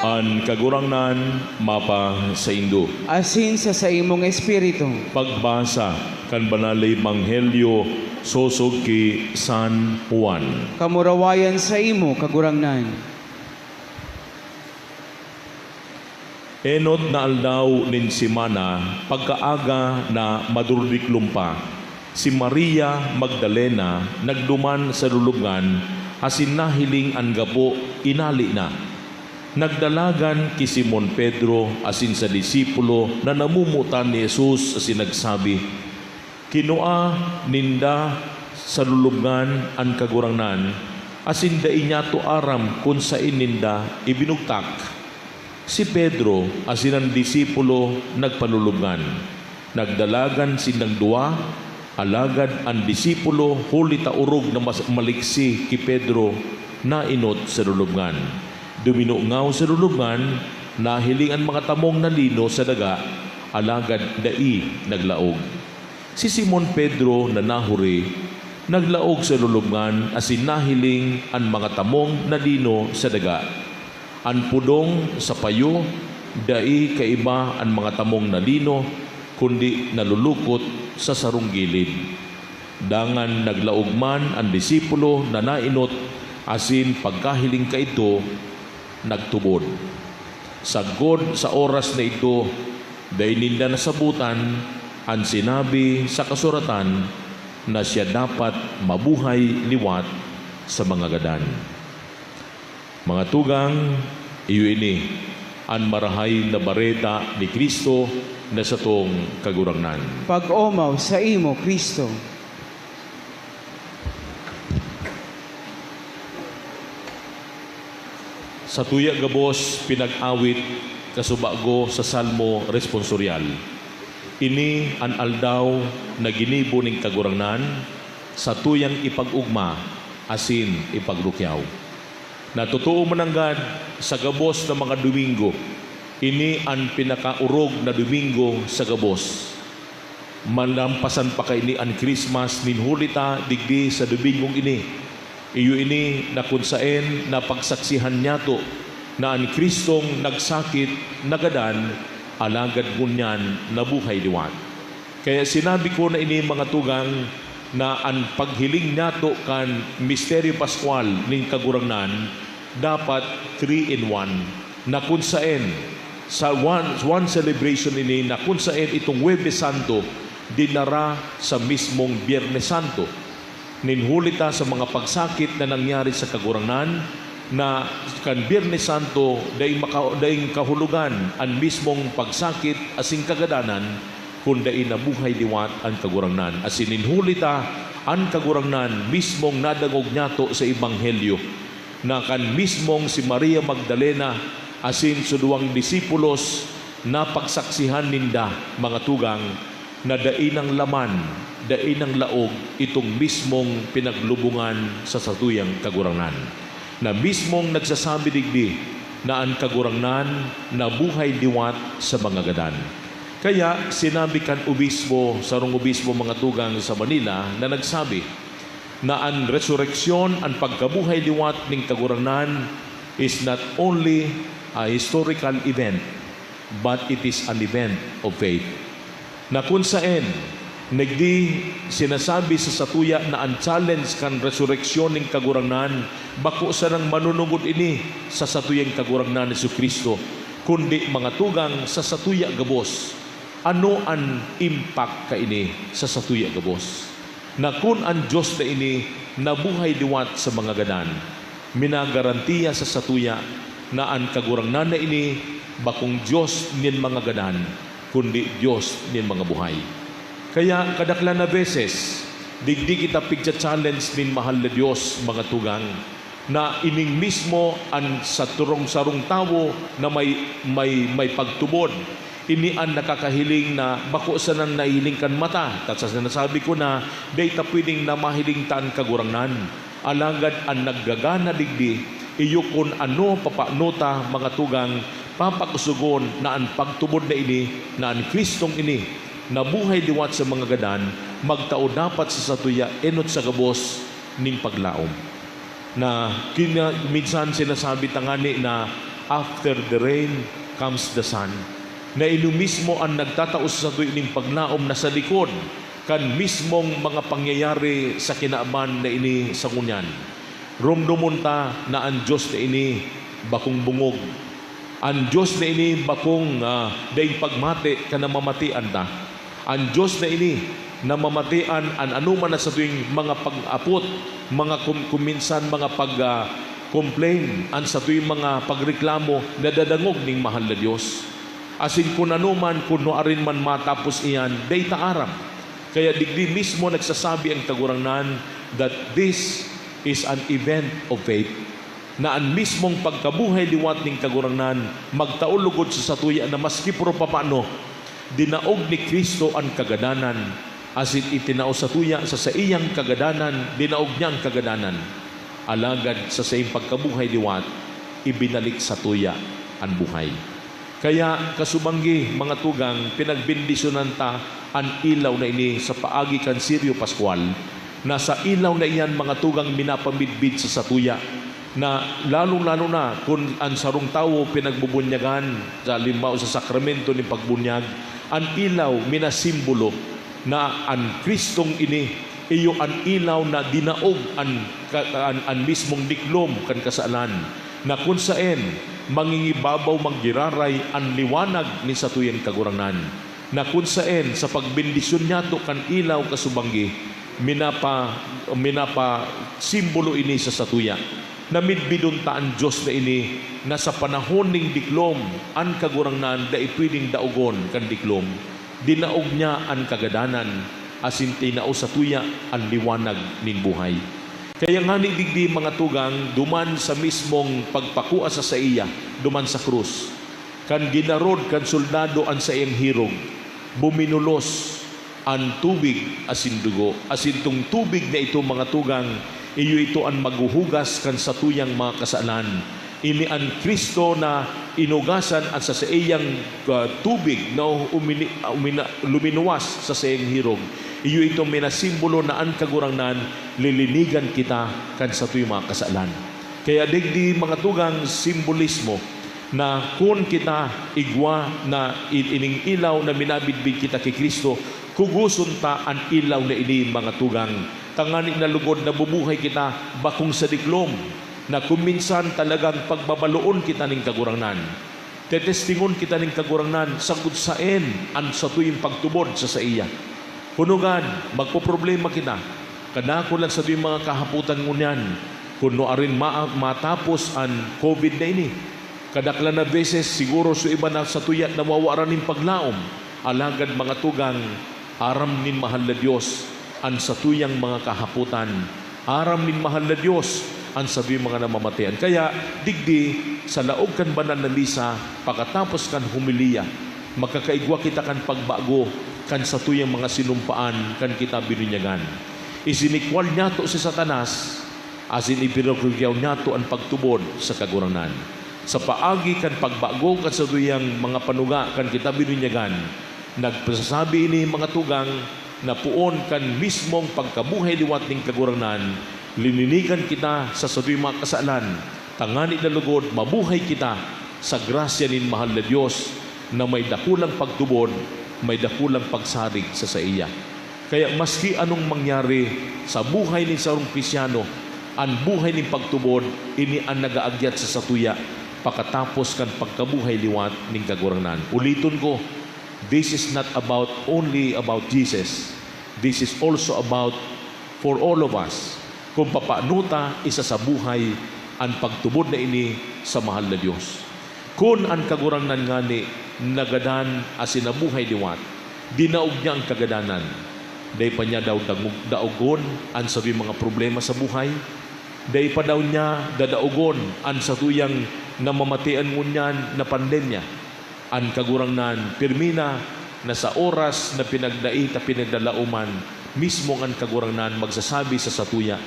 An kagurangnan mapa sa Indo. Asin sa imong espiritu. Pagbasa kan banalay Manghelyo sosog ki San Juan. Kamurawayan sa imo, kagurangnan. Enot na aldaw nin simana, pagkaaga na madurdiklum pa, si Maria Magdalena nagduman sa lulubngan, asin nahiling ang gapo inali na. Nagdalagan ki Simon Pedro asin sa disipulo na namumutan ni Jesus asin nagsabi, kinua ninda sa lulubngan ang kagurangnan, asin dai niya to aram kung sain ninda ibinugtak. Si Pedro asin ang disipulo nagpanulubngan. Nagdalagan sinang dua, alagad ang disipulo huli taurog na maliksi ki Pedro na inot sa lulubngan. Duminungaw sa lulubngan, nahiling ang mga tamong nalino sa daga, alagad dai naglaog. Si Simon Pedro na nahuri, naglaog sa lulubngan asin nahiling ang mga tamong na dino sa daga. Ang pudong sa payo, dai kaiba ang mga tamong na dino, kundi nalulukot sa sarong gilid. Dangan naglaog man ang disipulo na nainot, asin pagkahiling kaito, nagtubod. Sagod sa oras na ito, dahil ninda nasabutan ang sinabi sa kasuratan na siya dapat mabuhay liwat sa mga gadan. Mga tugang, iyo ini ang marahay na bareta ni Kristo na sa tong kagurangnan. Pag-omaw sa imo, Kristo. Sa tuya gabos pinag-awit kasubago sa Salmo responsorial. Ini an aldaw na ginibo ning kagurangnan sa tuyang ipag-ugma asin ipagrukyaw. Natutuo mananggad sa gabos ng mga Domingo. Ini ang pinakaurog na Domingo sa gabos. Malampasan pa kay ni ang Christmas ninhulita digdi sa Domingong ini. Iyo ini na kunsaen na pagsaksihan niya to na ang Kristong nagsakit, nagadan, alagad ngunyan nabuhay liwat. Kaya sinabi ko na ini mga tugang na ang paghiling niya to kan Misteryo Pascual ning kagurangnan dapat 3-in-1 na kunsaen sa one celebration ini na kunsaen itong Huwebes Santo dinara sa mismong Biyernes Santo. Ninhulita sa mga pagsakit na nangyari sa kagurangnan na kan Biyernes Santo daing kahulugan ang mismong pagsakit asing kagadanan kung daing nabuhay liwat ang kagurangnan. Asin ninhulita ang kagurangnan mismong nadangog nyato sa Ebanghelyo na kan mismong si Maria Magdalena asin suduang disipulos na pagsaksihan ninda mga tugang na dainang laman, dainang laog itong mismong pinaglubungan sa satuyang kagurangnan. Na mismong nagsasabi digdi na ang kagurangnan na buhay liwat sa mga gadan. Kaya sinabi kan obispo, sarong obispo mga tugang sa Manila na nagsabi na ang resurreksyon, ang pagkabuhay liwat ng kagurangnan is not only a historical event, but it is an event of faith. Na kung saan nagdi sinasabi sa satuya na ang challenge kan resurreksyon ng kagurangnan bako sa nang manunugod ini sa satuyang kagurangnan ni Kristo kundi mga tugang sa satuya gabos. Ano ang impact ka ini sa satuya gabos? Na kung ang Diyos na ini nabuhay liwat sa mga gadan, minagarantiya sa satuya na ang kagurangnan na ini bakong Diyos nin mga gadan kundi Diyos nin mga buhay. Kaya kadaklan na beses, digdi kita pigcha-challenge nin mahal na Diyos, mga tugang, na ining mismo ang sa turong-sarong tawo na may pagtubod. Ini ang nakakahiling na bako sa nang nahiling kan mata. Tapos sinasabi ko na, data pwedeng na mahiling taan kagurangnan. Alagad ang naggagana digdi, iyo kun ano papanota mga tugang, papakusugon na ang pagtubod na ini, na ang Kristong ini, na buhay liwat sa mga gadan, magtao dapat sa satuya enot sa gabos ning paglaom. Na minsan sinasabi tangani na after the rain comes the sun. Na ilo mismo ang nagtataos sa satuya ning paglaom na sa likod kan mismong mga pangyayari sa kinaaman na ini sa ngunyan. Rumdumunta na ang Diyos na ini bakong bungog. Ang Diyos na ini bakong daing pagmati ka na mamatian ta. Ang Diyos na ini na mamatian ang anuman na sa tuwing mga pag-apot, mga kuminsan mga pag-complain, ang sa tuwing mga pagreklamo na dadangog ning mahal na Diyos. Asin kung anuman, kung noarin man matapos iyan, day taaram. Kaya digdi mismo nagsasabi ang kagurangnan that this is an event of faith, na ang mismong pagkabuhay liwat ng kagurangnan magtaulugod sa satuya na maski puro papano dinaog ni Kristo ang kagadanan asin itinao sa tuya sa iyang kagadanan, dinaog niya ang kagadanan, alagad sa iyang pagkabuhay liwat ibinalik sa tuya ang buhay. Kaya kasubanggi mga tugang pinagbindisyonan ta ang ilaw na ini sa paagi kan Siryo Pascual, na sa ilaw na iyan mga tugang minapamidbid sa satuya, na lalong-lalo na kung ang sarong tao pinagbubunyagan sa limbaw sa sakramento ni pagbunyag, ang ilaw minasimbolo na ang Kristong ini iyo ang ilaw na dinaog ang mismong diklom kan kasalan, na kung saan mangingibabaw manggiraray ang liwanag ni satuyan kaguranan, na kung saan sa pagbendisyon niya to kan ilaw kasubanggi minapa simbolo ini sa satuya, na midbidon ta ang Diyos na ini na sa panahon ning diklom ang kaguranan da pwedeng daugon kan diklom, dinaog niya ang kagadanan asin tinao sa tuya ang liwanag ning buhay. Kaya nga ni digdi mga tugang duman sa mismong pagpakua sa iya, duman sa krus, kan ginarod kan soldado ang sa iyang hirog, buminulos ang tubig asin dugo, asin tong tubig na ito mga tugang, iyo ito ang maghuhugas kan sa tuyang mga kasalan. Ini ang Kristo na inugasan at sa iyang tubig na luminuwas sa iyang hirog. Iyo ito minasimbolo na ang kaguranan lilinigan kita kan sa tuyang mga kasalan. Kaya digdi mga tugang simbolismo na kung kita igwa na ining ilaw na minabidbid kita kay Kristo, kuguson ta ang ilaw na ini mga tugang. Tangani na lugod na bubuhay kita bakong sa diklom, na kuminsan talagang pagbabaloon kita ning kaguranan. Tetestingon kita ning kaguranan sa kutsaen ang sa tuyong pagtubod sa iya. Hunugan, magpoproblema kita. Kadako lang sa tuyong mga kahaputan ngunyan, kuno arin matapos ang COVID na ini. Kadaklan na beses siguro sa iba na sa tuyat na mawaran ning paglaom. Alagad mga tugang, aram nin mahal na Diyos ang sa tuyang mga kahaputan. Aram nin mahal na Diyos ang sabi mga namamatayan. Kaya digdi sa laog kan banal na misa, pagkatapos kan humiliya, makakaigwa kita kan pagbago kan sa tuyang mga sinumpaan kan kita binunyagan. Isinikwal niya to si Satanas, asin ipinagkugyaw niya to ang pagtubod sa kaguranan. Sa paagi kan pagbago kan sa tuyang mga panuga kan kita binunyagan, nagpasasabi ini mga tugang na puon kan mismong pagkabuhay liwat ning kaguranan, lininigan kita sa sabi mga kasalan, tangani na lugod, mabuhay kita sa grasya nin mahal na Diyos na may dakulang pagtubod, may dakulang pagsarig sa iya. Kaya maski anong mangyari sa buhay ni sarong Kristyano, ang buhay nin pagtubod, ini ang nagaagyat sa satuya, pakatapos kan pagkabuhay liwat ning kaguranan. Uliton ko, this is not only about Jesus. This is also about for all of us. Kung papaano ta isa sa buhay ang pagtubod na ini sa mahal na Diyos. Kung ang kaguranan ngani nagadan asin nabuhay liwat, dinaog niya ang kagadanan. Day pa niya daw daogon ang sabi mga problema sa buhay. Day pa daw niya dadaogon ang sa tuyang namamatian ngunyan na pandemya. Ang kaguranan pirmina na sa oras na pinagdait at pinagdalauman, mismo ang kaguranan magsasabi sa satuya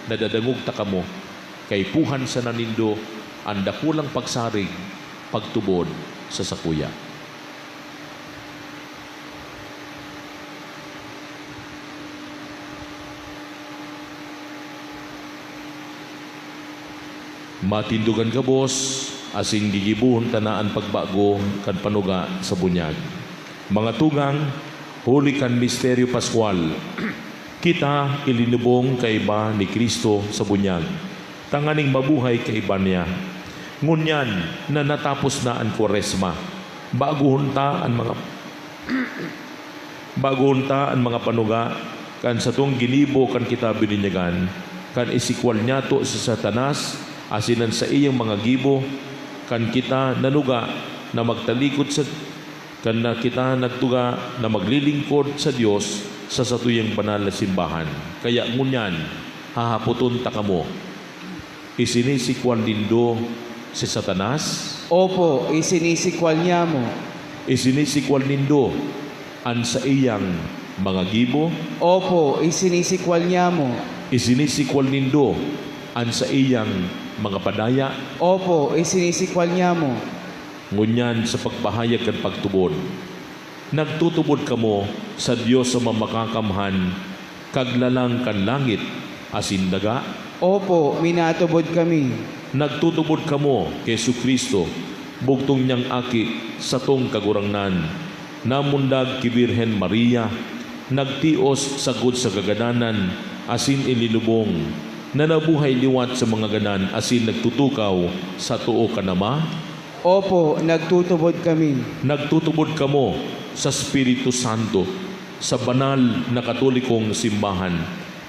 na dadangog ta kamo kay puhan sa nanindo ang dakulang pagsarig pagtubod sa sakuya. Matindugan ka boss asin gigibuhon tanaan pagbago kan panuga sa bunyag. Mga tugang, huli kan misteryo Pascual, kita ilinubong kaiba ni Kristo sa bunyag. Tanganing mabuhay kaiba niya. Ngunyan na natapos na ang Kwaresma. Baguhon ta ang mga panuga kan sa tong ginibo kan kita bininyagan, kan isikwal niya to sa Satanas, asinan sa iyang mga gibo, kan kita nanuga na magtalikod sa kan na kita nagtuga na maglilingkod sa Diyos sa satuyang banal na simbahan. Kaya ngunyan, hahaputon ta kamo. Isinisikwal nindo si Satanas? Opo, isinisikwal niya mo. Isinisikwal nindo an sa iyang mga gibo? Opo, isinisikwal niya mo. Isinisikwal nindo an sa iyang mga padaya? Opo, isinisikwal niya mo. ngunyan sa pagpahayag kan pagtubod. Nagtutubod kamo sa Dios sa mamakakamhan, kaglalang kan langit, asin daga. Opo, minatubod kami. Nagtutubod kamo kay Kristo, bugtong niyang aki sa tong kagurangnan. Namundag ki Birhen Maria, nagtios sagod sa kagadanan, asin ililubong. Nanabuhay liwat sa mga ganan, asin nagtutukaw sa tuo kanama. Opo, nagtutubod kami. Nagtutubod kamo sa Espiritu Santo, sa banal na katolikong simbahan,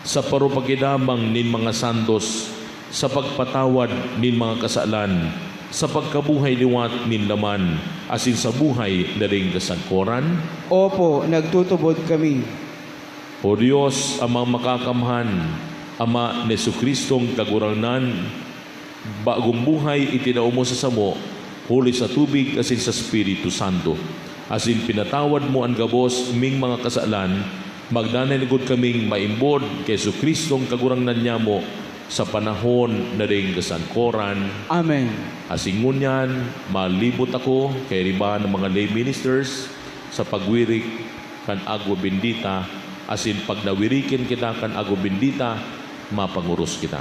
sa parupagidamang nin mga santos, sa pagpatawad nin mga kasalan, sa pagkabuhay liwat nin laman, asin sa buhay na ring kasagkoran. Opo, nagtutubod kami. O Diyos, amang makakamhan, Ama ni Jesucristong kagurangnan, bagong buhay itinao mo sa samo, huli sa tubig asin sa Espiritu Santo. Asin pinatawad mo ang gabos ming mga kasalan, magdananigod kaming maimbod kay Jesucristong kagurangnan niya mo sa panahon na ring kasangkoran. Amen. Asin ngunyan, malibot ako kay riba ng mga lay ministers sa pagwirik kan agwa bendita, asin pag nawirikin kita kan agwa bendita, mapanguros kita.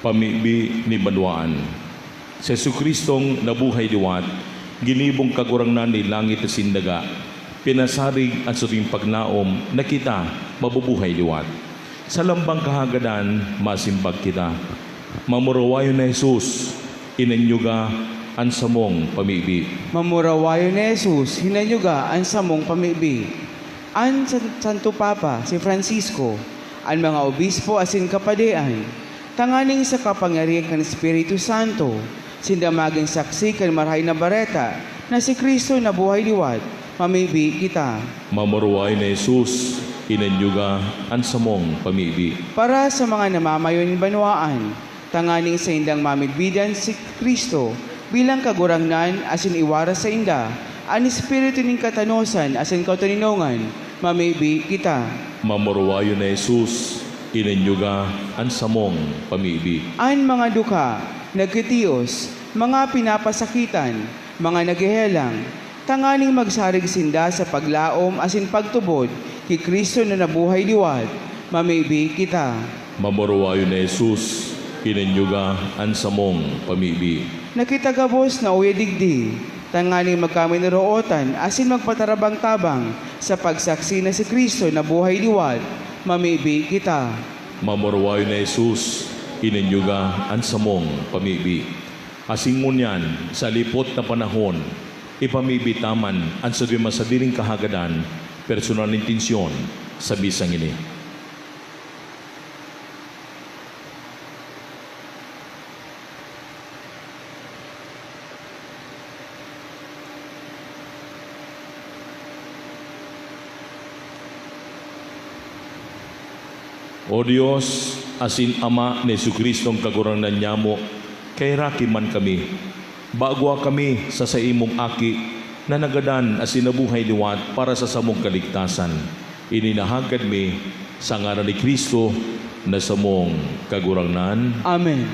Pamibi ni banwaan. Si Jesucristong nabuhay liwat, ginibong kagurangnan ni langit at sindaga, pinasarig at sa tuwing pagnaom na kita mabubuhay liwat. Sa lambang kahagadan, masimbag kita. Mamurawayo na Jesus, inanyuga ang samong pamibi. Mamurawayo ni Jesus, hinanyuga ang samong pamibi. An Santo Papa, si Francisco, ang mga obispo asin kapadean, tanganing sa kapangyarihan kan Espiritu Santo, sindamaging saksi kan marhay na bareta, na si Kristo na buhay liwat, mamibi kita. Mamurawayo na Jesus, inanyuga ang samong pamibi. Para sa mga namamayon banwaan, tanganing sa indang mamidbidan si Kristo, bilang kagurangnan asin iwara sa inda, ang Espiritu ning katanosan asin katuninongan, mamibi kita. Mamurawayo na Jesus, inanyuga ang samong pamibi. Ang mga duka, nagkitiyos, mga pinapasakitan, mga naghihelang, tanganing magsarig sinda sa paglaom asin pagtubod, kay Kristo na nabuhay liwat, mamibi kita. Mamurawayo na Jesus, inanyuga ang samong pamibi. Nakitagabos na uya digdi, tanganing magkaminarootan asin magpatarabang-tabang sa pagsaksi na si Kristo na buhay liwat, mamibi kita. Mamurawayo na Jesus, inanyuga ang samong pamibi. Asing ngunyan sa lipot na panahon, ipamibitaman ang sa masadiring kahagadan, personal intensyon sa bisang ini. O Diyos, asin Ama ni Jesucristong kagurangnan nyamo, kay rakiman kami. Bagwa kami sa imong aki, na nagadan asin nabuhay liwat para sa samong kaligtasan. Ininahagad mi sa ngaran ni Kristo na samong kagurangnan. Amen.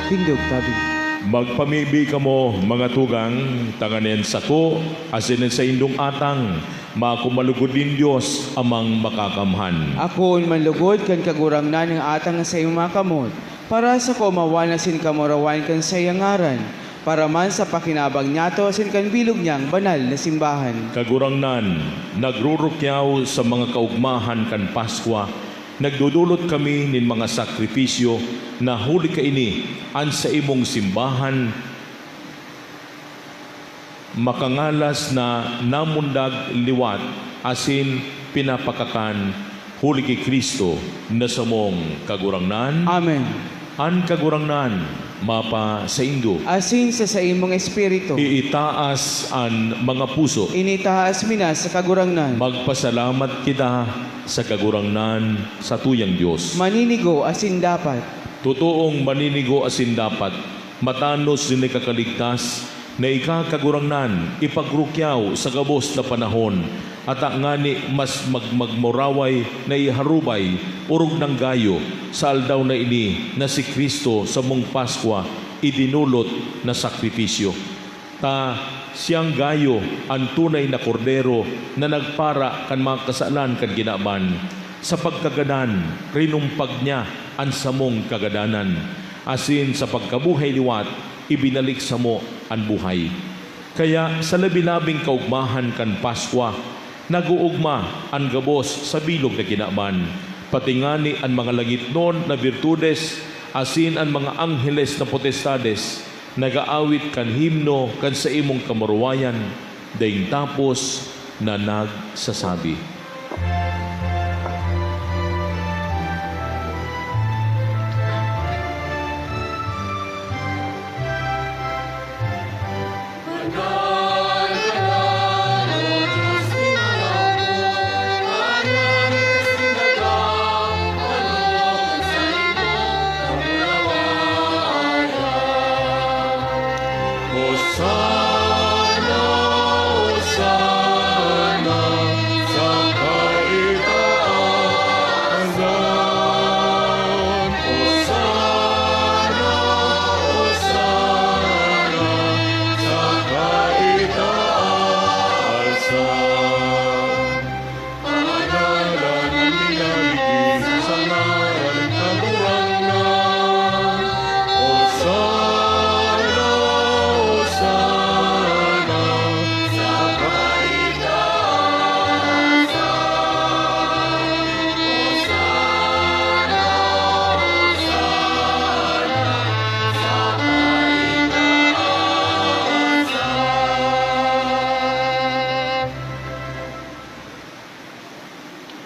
Tindog tabi. Magpamibi ka mo, mga tugang, tanganin sa ko, asinin sa indong atang, makumalugod din Diyos amang makakamhan. Ako manlugod kan kagurangnan ng atang sa iyong mga kamot, para sa kumawan na sin kamurawan kan sa iyang ngaran, para man sa pakinabang niyato sin kan bilog niyang banal na simbahan. Kagurangnan, nagrurukyaw sa mga kaugmahan kan Paskwa, nagdudulot kami nin mga sakripisyo na huli kaini an sa imong simbahan, makangalas na namundag liwat asin pinapakakan huli kay Kristo na samong kagurangnan. Amen. An kagurangnan mapa sa indo. Asin sa imong espiritu, Iitaas an mga puso. initaas mina sa kagurangnan. Magpasalamat kita sa kagurangnan sa tuyang Diyos. Maninigo asin dapat, Totoong maninigo asin dapat, matanos din ay kakaligtas, na ikakagurangnan, ipagrukyaw sa gabos na panahon, at ngani mas magmoraway na iharubay, urog ng gayo, sa aldaw na ini, na si Kristo sa mong Paskwa, idinulot na sakripisyo. Ta siyang gayo, ang tunay na kordero, na nagpara kan mga kasalan kan ginaban, sa pagkagadan, rinumpag niya ang samong kagadanan, asin sa pagkabuhay liwat, ibinalik sa mo ang buhay. Kaya sa labi-labing kaugmahan kan Paskwa, naguugma ang gabos sa bilog na ginaman, patingani ang mga langitnon na virtudes, asin ang mga angheles na potestades, nagaawit kan himno kan sa imong kamaruwayan, daing tapos na nagsasabi.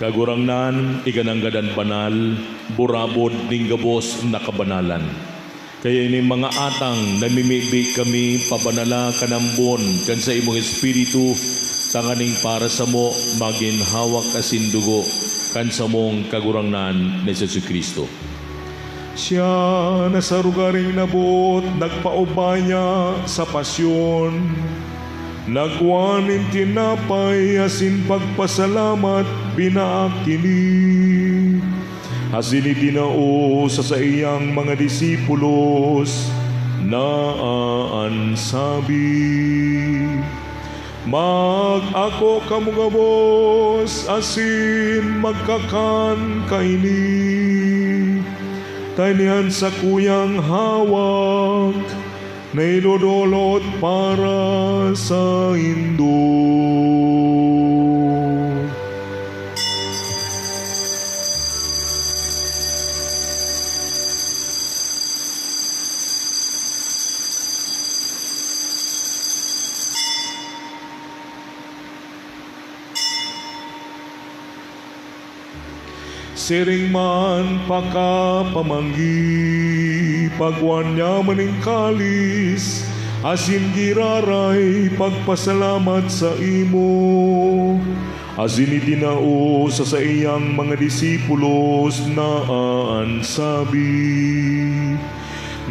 Kagurangnan, igananggadan banal, burabod ning gabos na kabanalan. Kaya ini mga atang namimibi kami pabanala kanambon kan sa imong espiritu sa nganing para sa mo magin hawak asin dugo kan sa mong kagurangnan ni Jesucristo. Siya na sa rugaring nabot, nagpaubaya sa pasyon. Nagwanin tinapay, asin pagpasalamat, binaakini. Asin itinao sa iyang mga disipulos, na aansabi. Mag-ako kamugabos, asin magkakan kaini. Tanihan sa kuyang hawak, na ilodolot para sa indo. Siring man pakapamanggi, pagwan niya maning kalis, asin giraray pagpasalamat sa imo. Asin itinao sa iyang mga disipulos na aansabi.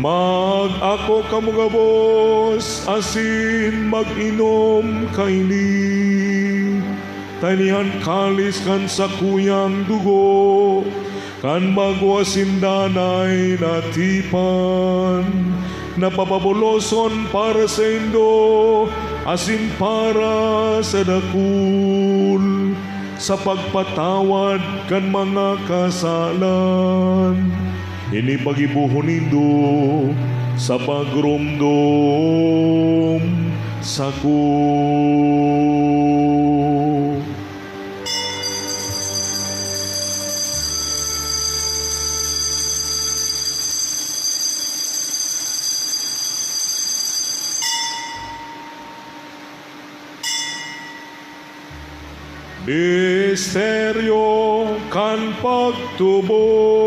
Mag-ako kamugabos, asin mag-inom kaini. Tanihan kalis kan sa kuyang dugo, kan magwasin danay natipan, napapabuloson para sa Indo, asin para sa dakul, sa pagpatawad kan mga kasalan. Ini pagibuhon nindo sa pagrumdum sako. Misteryo kan pagtubot.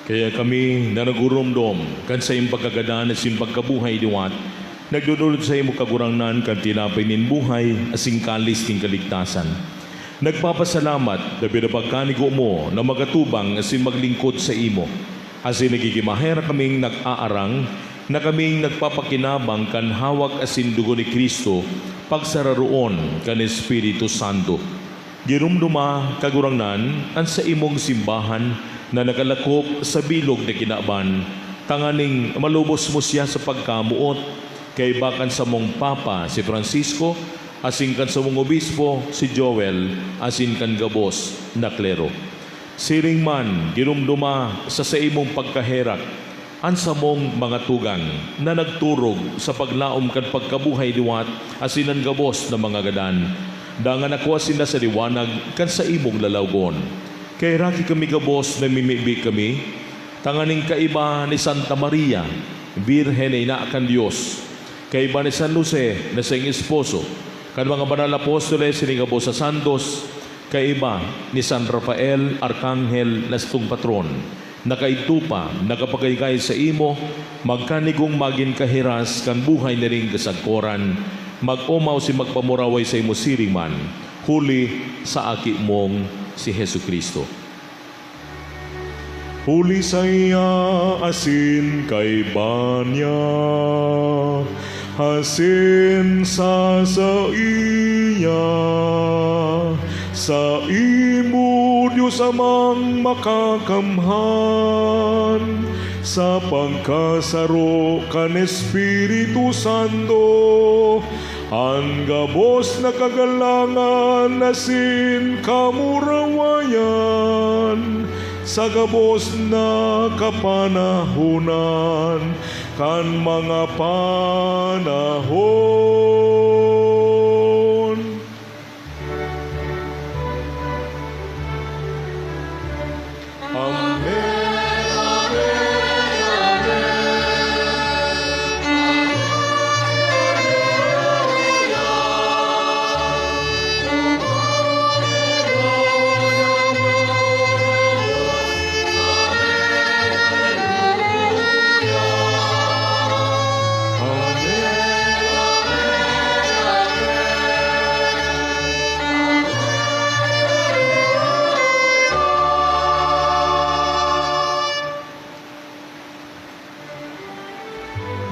Kaya kami na nagurumdom kan sa iyong pagkagadan at sa iyong pagkabuhay diwat, nagdudulot sa iyong kagurangnan kan tinapay nin buhay asing kalis ning kaligtasan. Nagpapasalamat na binabagkanigo mo na magatubang asin maglingkod sa imo. Asin nagigimahera kaming nag-aarang na kaming nagpapakinabang kan hawak asin dugo ni Kristo pagsararoon kan Espiritu Santo. Girumduma kagurangnan an sa imong simbahan na nagalakop sa bilog na kinaban, tanganing malubos mo siya sa pagkamuot, kay bakan sa mong Papa si Francisco, asin kan sa mong Obispo si Joel, asin kan gabos na klero. Siring man, girumduma sa imong pagkaherak, an sa mong mga tugang na nagturog sa paglaom kan pagkabuhay diwat, asin ang gabos na mga gadan, dangan ako asin na sa liwanag kan sa imong lalawgon. Kay raki kami gabos na mimibi kami, tanganing kaiba ni Santa Maria, Birhen na inaakan Diyos, kaiba ni San Jose na siyang esposo, kan mga banal apostoles ni gabos sa Santos, kaiba ni San Rafael, Arkanghel na sitong patron, nakaitupa, nakapagaygay sa imo, magkanigong magin kahiras kan buhay na ring kasagkoran, mag-umaw si magpamuraway sa imo siriman, huli sa aki mong si Hesu Kristo. Huli sa iya asin kay banya, asin sa iya, sa imo Diyos amang makakamhan, sa pagkasaro kan Espiritu Santo, ang gabos na kagalangan asin kamurawayan, sa gabos na kapanahunan kan mga panahon. Amen.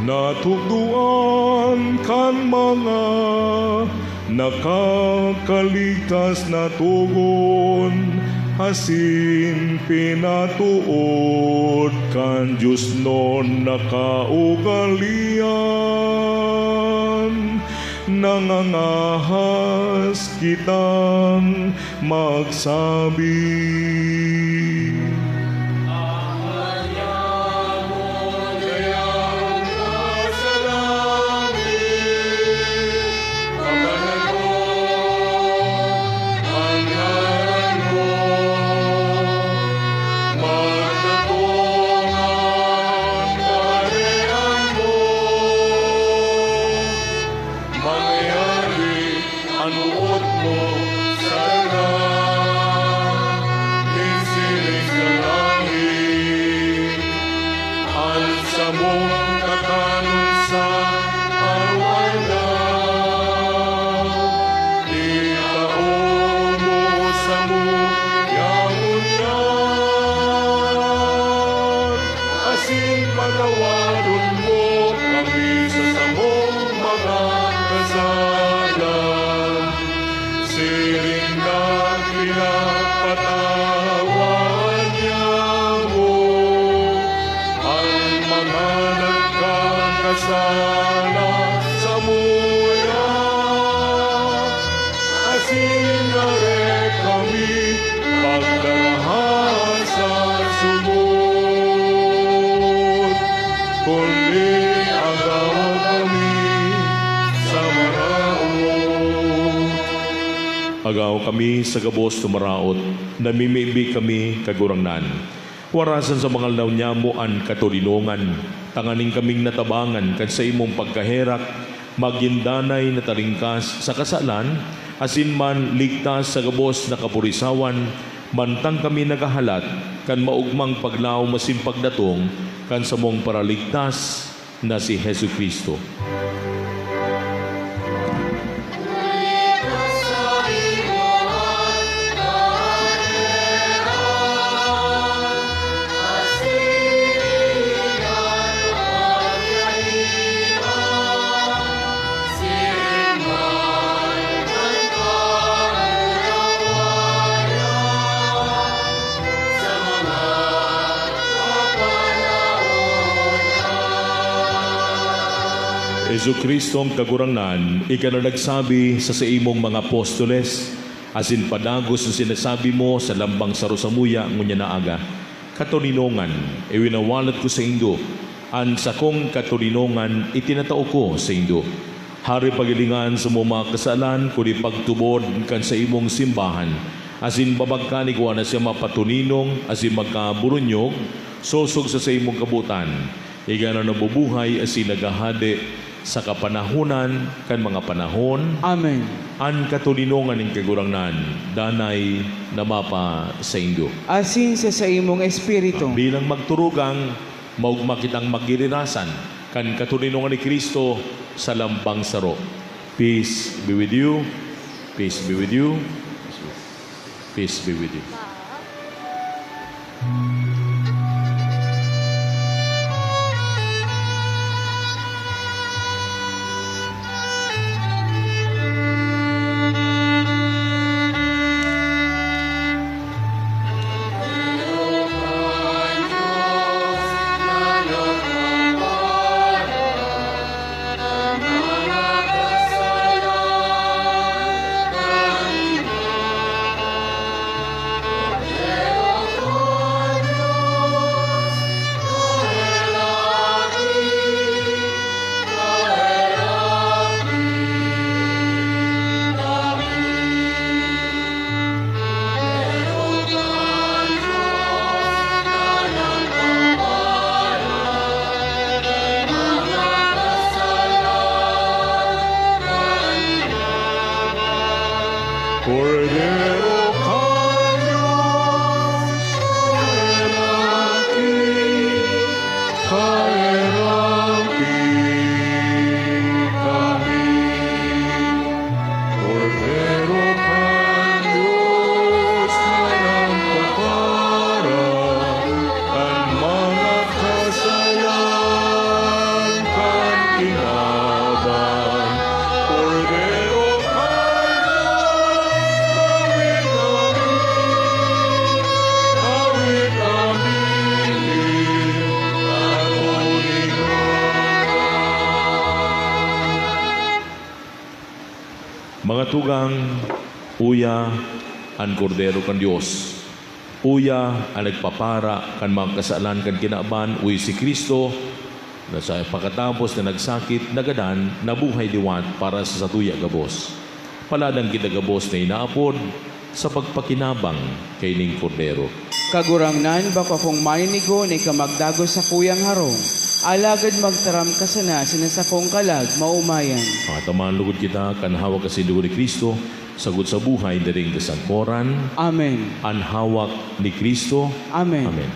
Natugduan kan mga nakakaligtas na tugon, asin pinatuod kan Diyos non nakaugalian. Nangangahas kitang magsabi, panuot mo sa langit, isinig sa langit, alsa mong kakanon sa araw-araw, itaon mo sa muyang unyan, asin patawadon mo kami sa samong mga kasalan, siling na pinapatawan niya mo ang mga nagkakasala sa muya, asin na rin kami pagdarahan sa sumod, kundi agaw kami sa maraot. Agaw kami sa gabos tumaraot, namimibi kami kagurangnan. Warasan sa mga lawnyamuan katulinongan, tanganing kaming natabangan kan sa imong pagkaherak, magindanay na talingkas sa kasalan, asin man ligtas sa gabos na kapurisawan, mantang kami nagahalat, kan maugmang paglaw masin pagdatong, kan sa mong paraligtas na si Hesu Kristo. Hesu Kristong kagurangnan, ika na nagsabi sa imong mga apostoles, asin padagos ang sinasabi mo sa lambang sarusamuya ngunya naaga. Katulinongan, iwinawalat ko sa Indo, an sa kong katulinongan itinatao ko sa Indo. Hari pagilingan sa mga kasalan, kundi pagtubod kan sa imong simbahan, asin babagkanig na siya mapatuninong, asin magkaburunyog, sosog sa imong kabutan, ika na nabubuhay asin nagahade sa kapanahunan kan mga panahon. Amen. An katulinongan ng kagurangnan, danay namapa sa Indo. Asin sa imong espiritu. Bilang magturugang, maugma kitang magirirasan, kan katulinongan ni Kristo sa lambang saro. Peace be with you. Peace be with you. Peace be with you. Cordero Dios, kaeraki kami. Cordero Dios, nagpapara ang mga kasalan kan kinaban. Cordero mga tugang, uya ang kordero kan Dios. Uya ang nagpapara kan mga kasalan kan kinaaban, uy si Kristo na sa pagkatapos na nagsakit, nagadan, nabuhay diwat para sa satuya gabos. Paladang kita gabos na inaapod sa pagpakinabang kay ning kordero. Kagurangnan baka kung mainigo ni kamagdagos sa kuyang harong, alagad magtaram ka sana sinasakong kalag maumayan. Matamaan lugod kita, kanhawak kasi dugo ni Kristo, sagot sa buhay daring kasagporan, Amen. anhawak ni Kristo. Amen. Amen.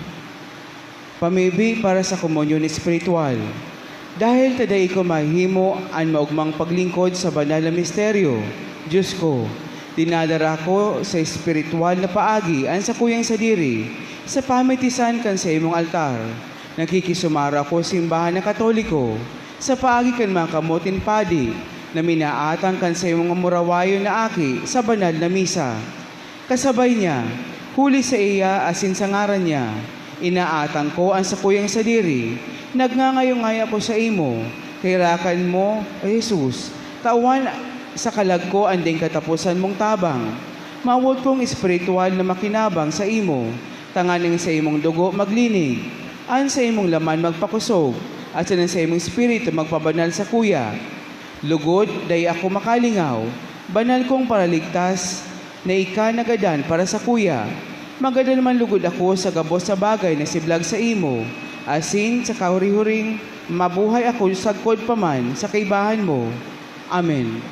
Pamibi para sa komunyon espiritual. Dahil taday ko mahimo an maugmang paglingkod sa banal na misteryo, Diyos ko, dinadara ko sa espiritual na paagi an sa kuyang sadiri, sa pamitisan kan sa imong altar. Nakikisumara ko simbahan na katoliko, sa paagi kan mga kamutin padi, na minaatang kan sa imong murawayo na aki sa banal na misa. Kasabay niya, huli sa iya asin sa ngaran niya, inaatang ko ang sakuyang sadiri, nagngangayo-ngaya ko sa imo, kayrakan mo, o Jesus, tawan sa kalag ko anding katapusan mong tabang, mawod kong espiritual na makinabang sa imo, tanganing sa imong dugo maglinig, an sa imong laman magpakusog, at sa imong espiritu magpabanal sa kuya. Lugod, day ako makalingaw, banal kong paraligtas, na ika nagadan para sa kuya. Magadan man lugod ako sa gabos sa bagay na siblag sa imo, asin sa kahuri-huring, mabuhay ako sagkod paman sa kaibahan mo. Amen.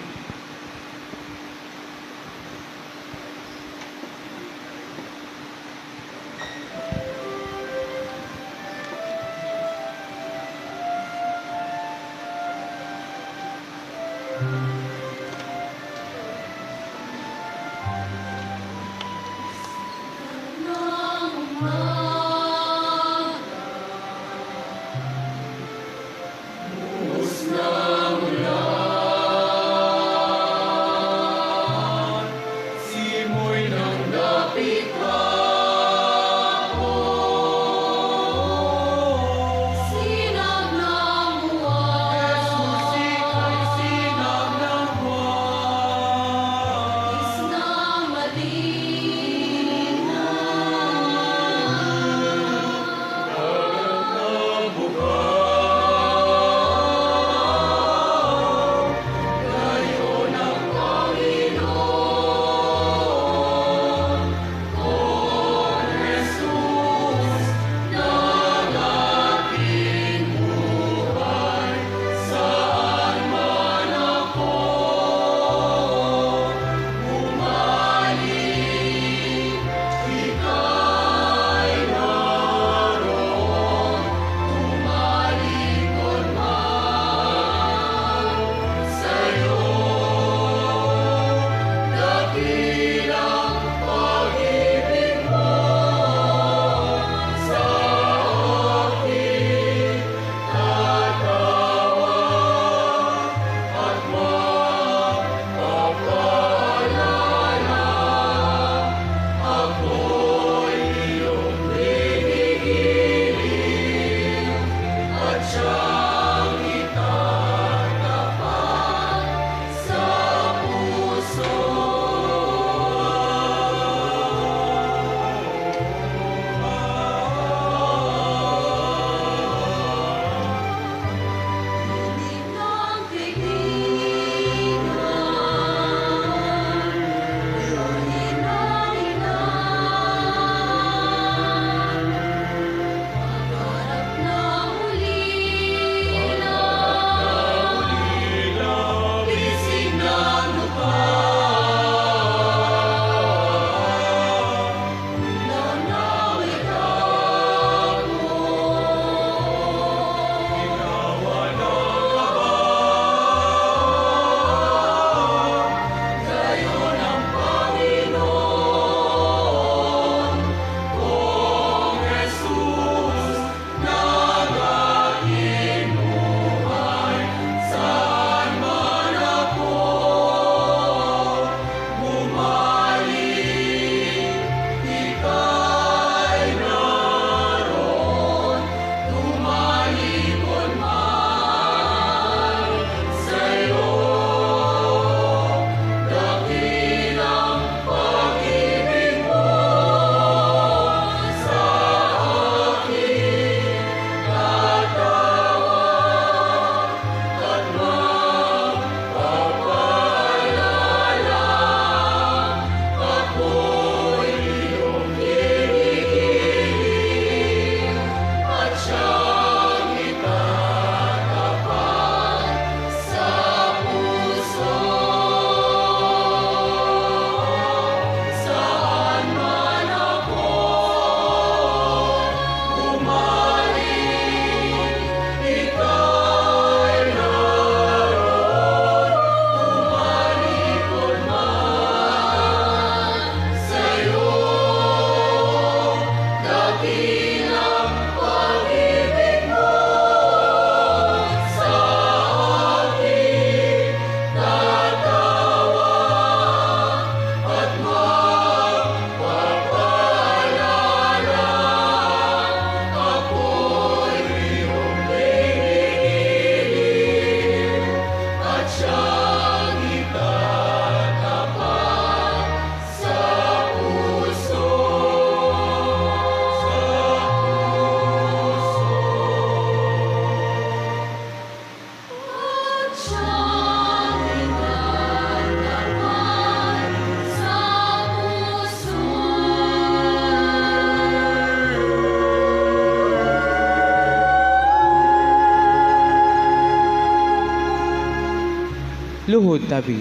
Luluhod tabi.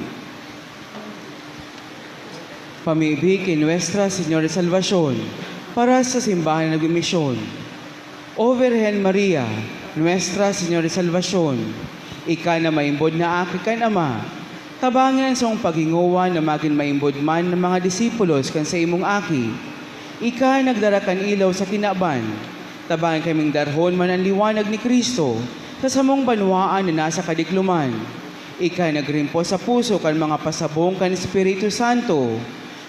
Pamibig kay Nuestra Señora de Salvacion para sa simbahan ng misyon. O Virgen Maria, Nuestra Señora de Salvacion, ika na maimbod na aki kan Ama, tabangan sa mong paghinguan na maging maimbod man ng mga disipulos kan sa imong aki. Ika nagdarakan ilaw sa kinaban, tabangan kaming darhon man ang liwanag ni Kristo sa samong banwaan na nasa kadikluman. Ika nagrimpo sa puso kan mga pasabong kan Espiritu Santo,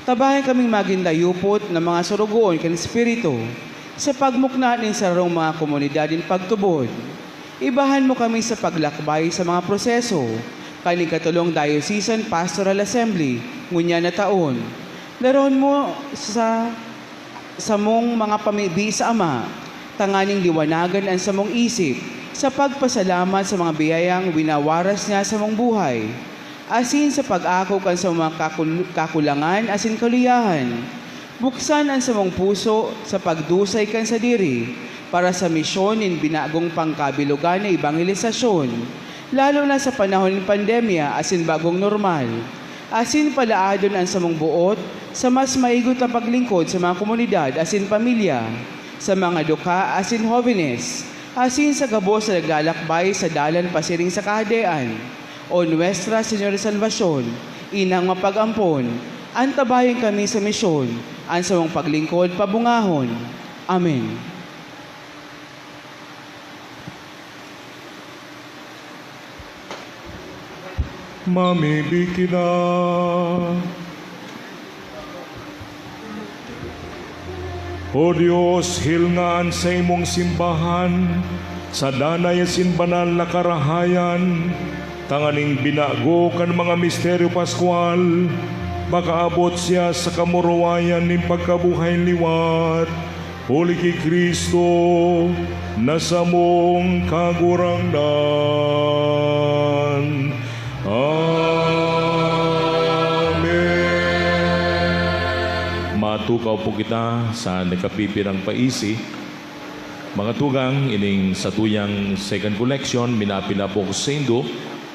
tabangan kaming maging dayupot ng mga surugoon kan Espiritu sa pagmukna ng sarong mga komunidad in pagtubod. Ibahan mo kami sa paglakbay sa mga proseso kaning katulong Diocesan Pastoral Assembly ngunya na taon. Daron mo sa samong mga pamibi sa Ama, tanganing liwanagan ang samong isip sa pagpasalamat sa mga biyayang winawaras niya sa mong buhay, asin sa pag-ako kan sa mga kakulangan asin kaluyahan. Buksan ang samong puso sa pagdusay kan sa diri para sa misyon in binagong pangkabilugan na evangelisasyon, lalo na sa panahon ng pandemya asin bagong normal. Asin palaadon ang samong buot sa mas maigot na paglingkod sa mga komunidad asin pamilya, sa mga duka asin hovenes, asin sa gabos sa naglalakbay sa dalan pasiring sa kahadean. O Nuestra Señora de Salvacion, inang mapag-ampon, antabayan kami sa misyon, ang samong paglingkod pabungahon. Amen. Mamibig kita. O Diyos, hilngan sa imong simbahan, sa danay asin banal na karahayan, tanganing binago kan mga misteryo Pascual, makaabot siya sa kamuruwayan ng pagkabuhay liwat. Huli kay Kristo, nasa mong kagurangnan. Matukaw po kita sa nakapipirang paisi. Mga tugang, ining sa tuyang second collection, minapila po ko sa Indo.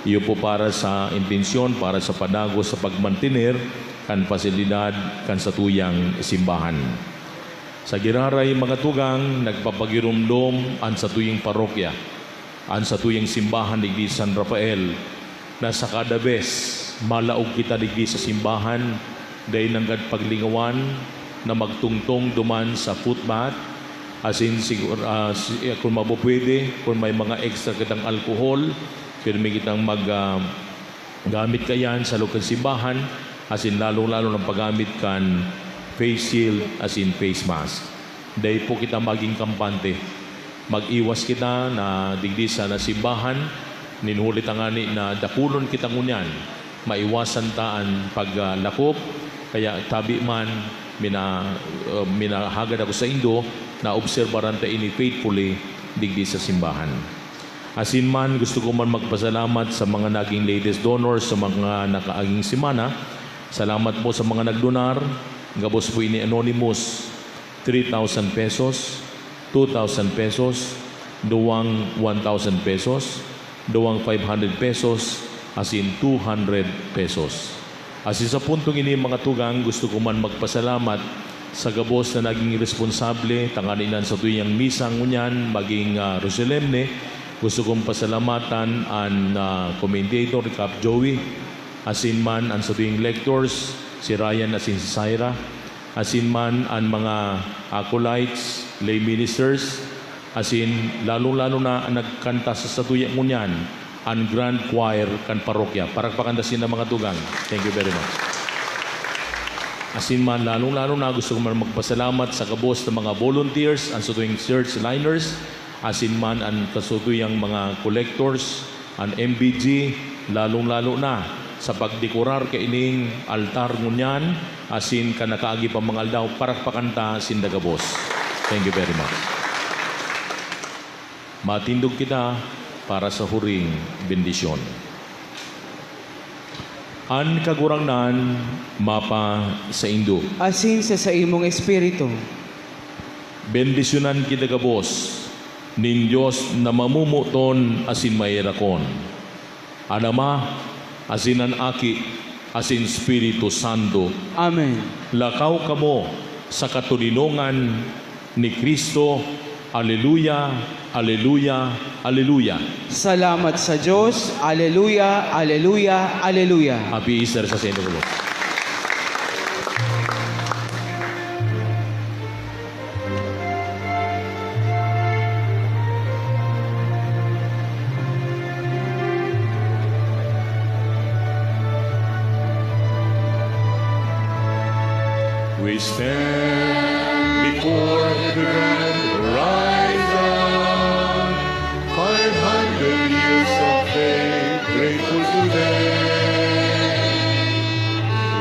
Iyo po para sa intensyon, para sa padago sa pagmantinir, kan pasilidad, kan sa tuyang simbahan. Sa giraray mga tugang, nagpapagirumdom an sa tuyang parokya, an sa tuyang simbahan digdi San Rafael, na sa kada bes, malaog kita digdi sa simbahan, dahil nanggad paglingawan, na magtungtong duman sa footbath, asin siguro, kung mapupwede, kung may mga extra kitang alkohol, kung may kitang gamit kayan sa lokal simbahan, asin lalo-lalo ng paggamit kan face shield, asin face mask. Dahil po kita maging kampante. Mag-iwas kita na digdi sa simbahan, ninulit ang ani na dakulon kita ngunyan, maiwasan taan paglakop, kaya tabi man, minahagad ako sa Indo na obserbaran ta ini faithfully digdi sa simbahan. Asin man, gusto ko man magpasalamat sa mga naging latest donors sa mga nakaaging simana. Salamat po sa mga nagdonar. Gabos po ini anonymous, 3,000 pesos, 2,000 pesos, duwang 1,000 pesos, duwang 500 pesos, asin 200 pesos. Asin sa puntong ini mga tugang, gusto ko man magpasalamat sa gabos na naging responsable, tanganinan sa tuyang misang unyan, maging Rosalemne. Gusto kong pasalamatan ang commentator, Cap Joey, asin man ang sa tuyang lectors, si Ryan asin si Syra, asin man ang mga acolytes, lay ministers, asin lalong-lalo na ang nagkanta sa tuyang unyan, ang Grand Choir kan parokya. Parakpakandasin na mga tugang. Thank you very much. Asin man, lalong-lalo na gusto ko man magpasalamat sa kabos ng mga volunteers, ang sutuing church liners, asin man ang kasutuyang mga collectors, ang MBG, lalong-lalo na sa pagdekorar kaining altar ngunyan, asin kanakaagi pa mga aldaw, parakpakanta sindagabos. Thank you very much. Matindog kita para sa huring bendisyon. An kagurangnan mapa sa Indo. Asin sa imong espiritu. Bendisyonan kita gabos nin Diyos na mamumuton asin mayrakon. Anama, asin ang aki, asin Espiritu Santo. Amen. Lakaw kamo sa katulinongan ni Kristo. Aleluya, aleluya, aleluya. Salamat sa Diyos. Aleluya, aleluya, aleluya. Happy Easter sa inyo po. We stand before the grand horizon, 500 years of faith, grateful today.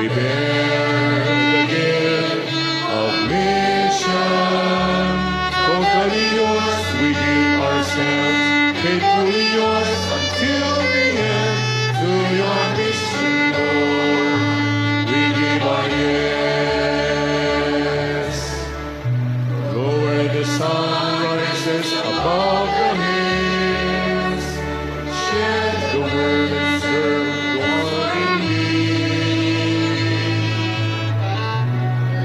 We bear the gift of mission, totally yours, we give ourselves, faithfully yours until the end, to your mission, Lord, we give our yes. The sun rises above the hills, shed the word and serve the one in need.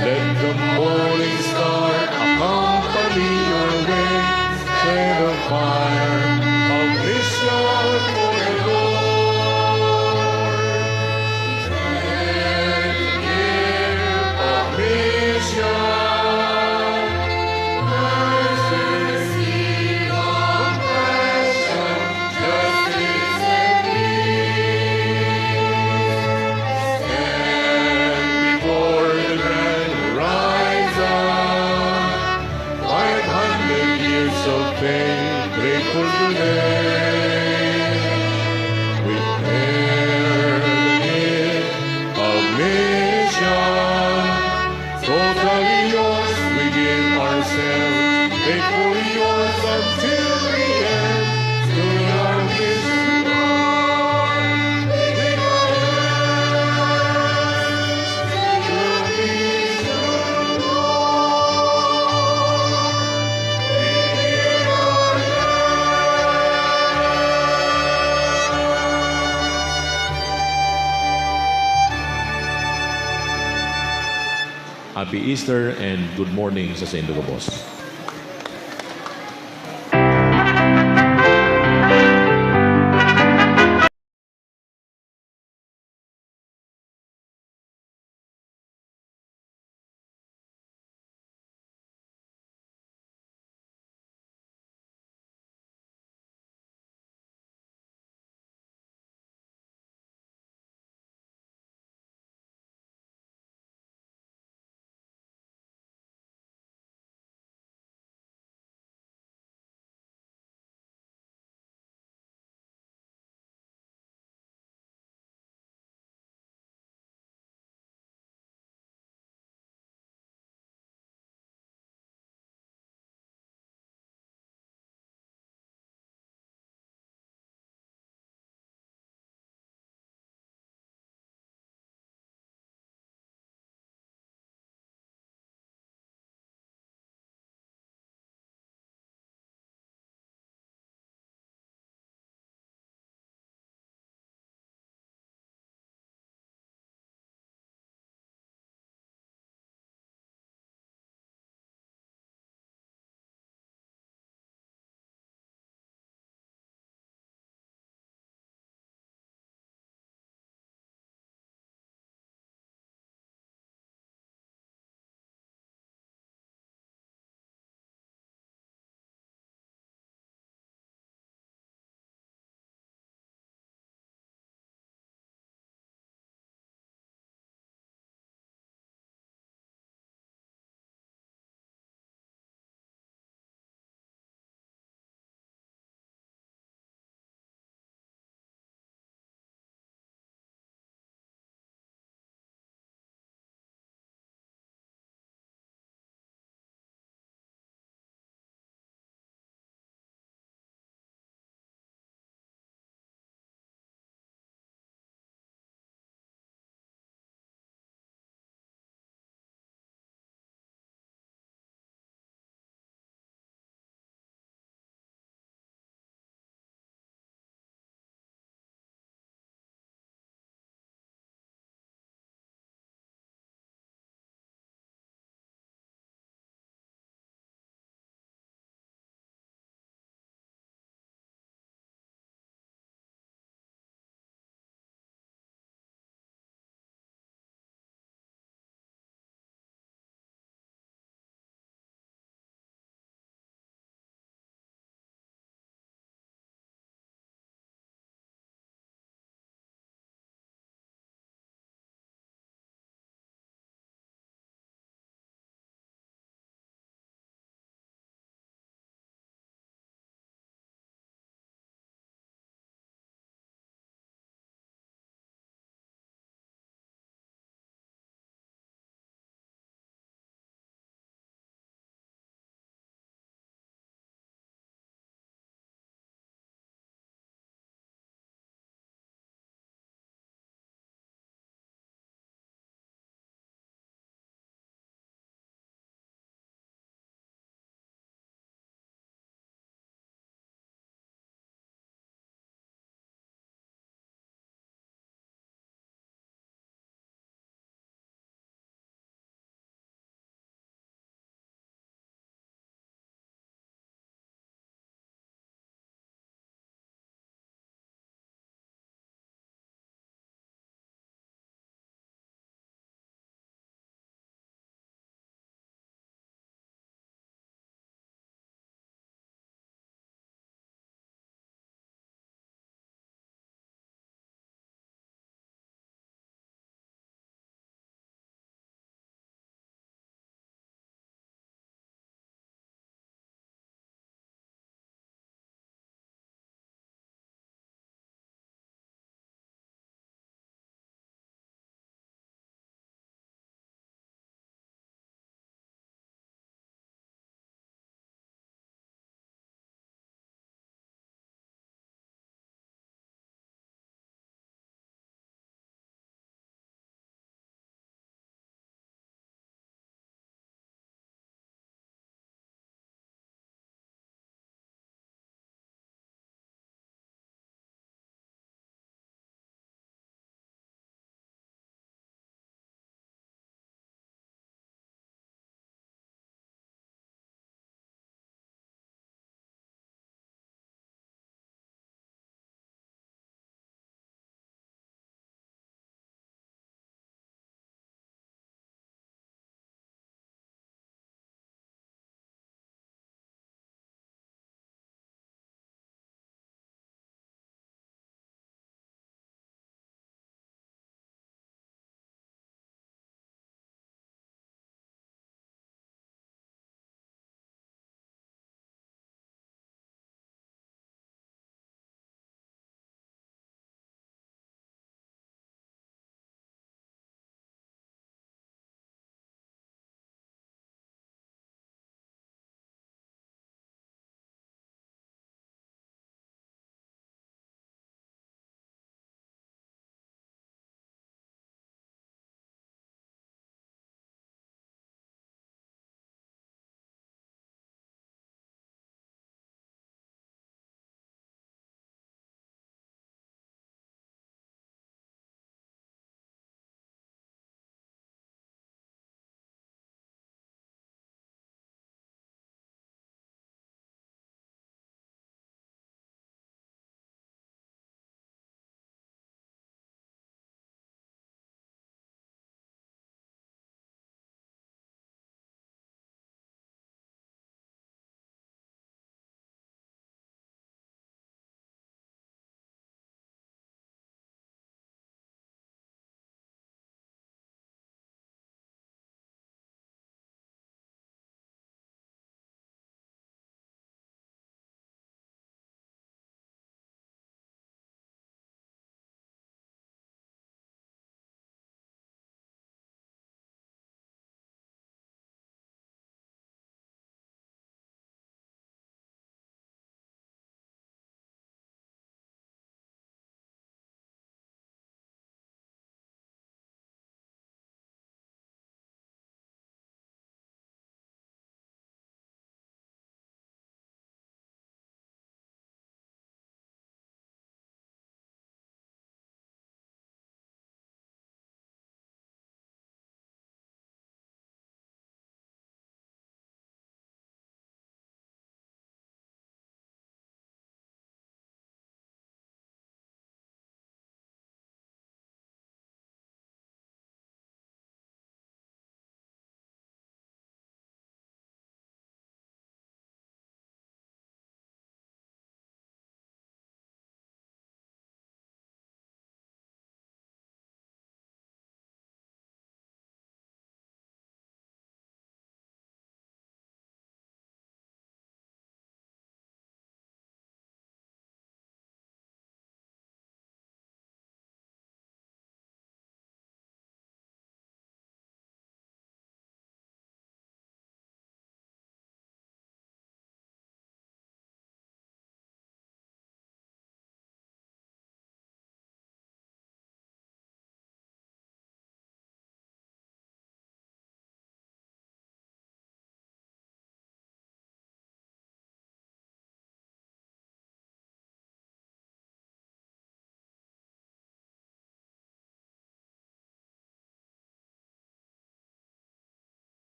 Let the morning star accompany your way, shed a fire of mission for the Lord. Let the gift of mission. Grateful today, we bear the gift of mission. Totally yours, we give ourselves, faithfully yours until the end. To your mission, Lord, we give our hands. To your mission, Happy Easter and good morning sa Saint Lucas.